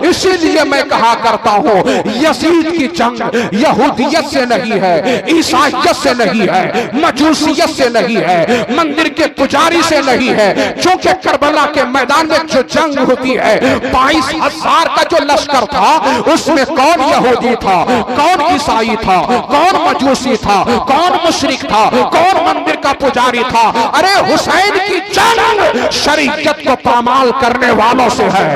इसीलिए मैं कहा करता हूँ यजीद की जंग यहूदियत से नहीं है, ईसाइयत से नहीं है, मजूसियत से नहीं है, मंदिर के पुजारी से नहीं है। क्योंकि करबला के मैदान में जो जंग होती है, 22,000 का जो लश्कर था उसमें कौन यहूदी था, कौन ईसाई था, कौन मजूसी था, कौन मुशरिक था, कौन मंदिर का पुजारी था। अरे हुसैन की जंग शरीयत को पामाल करने वालों से है,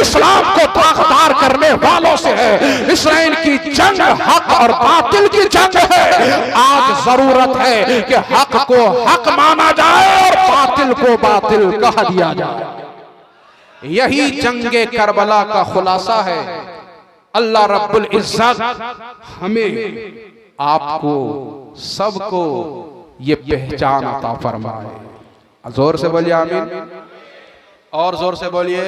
इस्लाम को दागदार करने वालों से है। हुसैन की जंग हक और बातिल की जंग है। आज जरूरत है कि हक को हक माना जाए और बातिल को बातिल कह दिया जाए। यही जंगे करबला का खुलासा है। अल्लाह रब्बुल इज्जत हमें, आपको, सबको ये पहचान अता फरमाए। जोर से बोलिए आमीन, और जोर से बोलिए।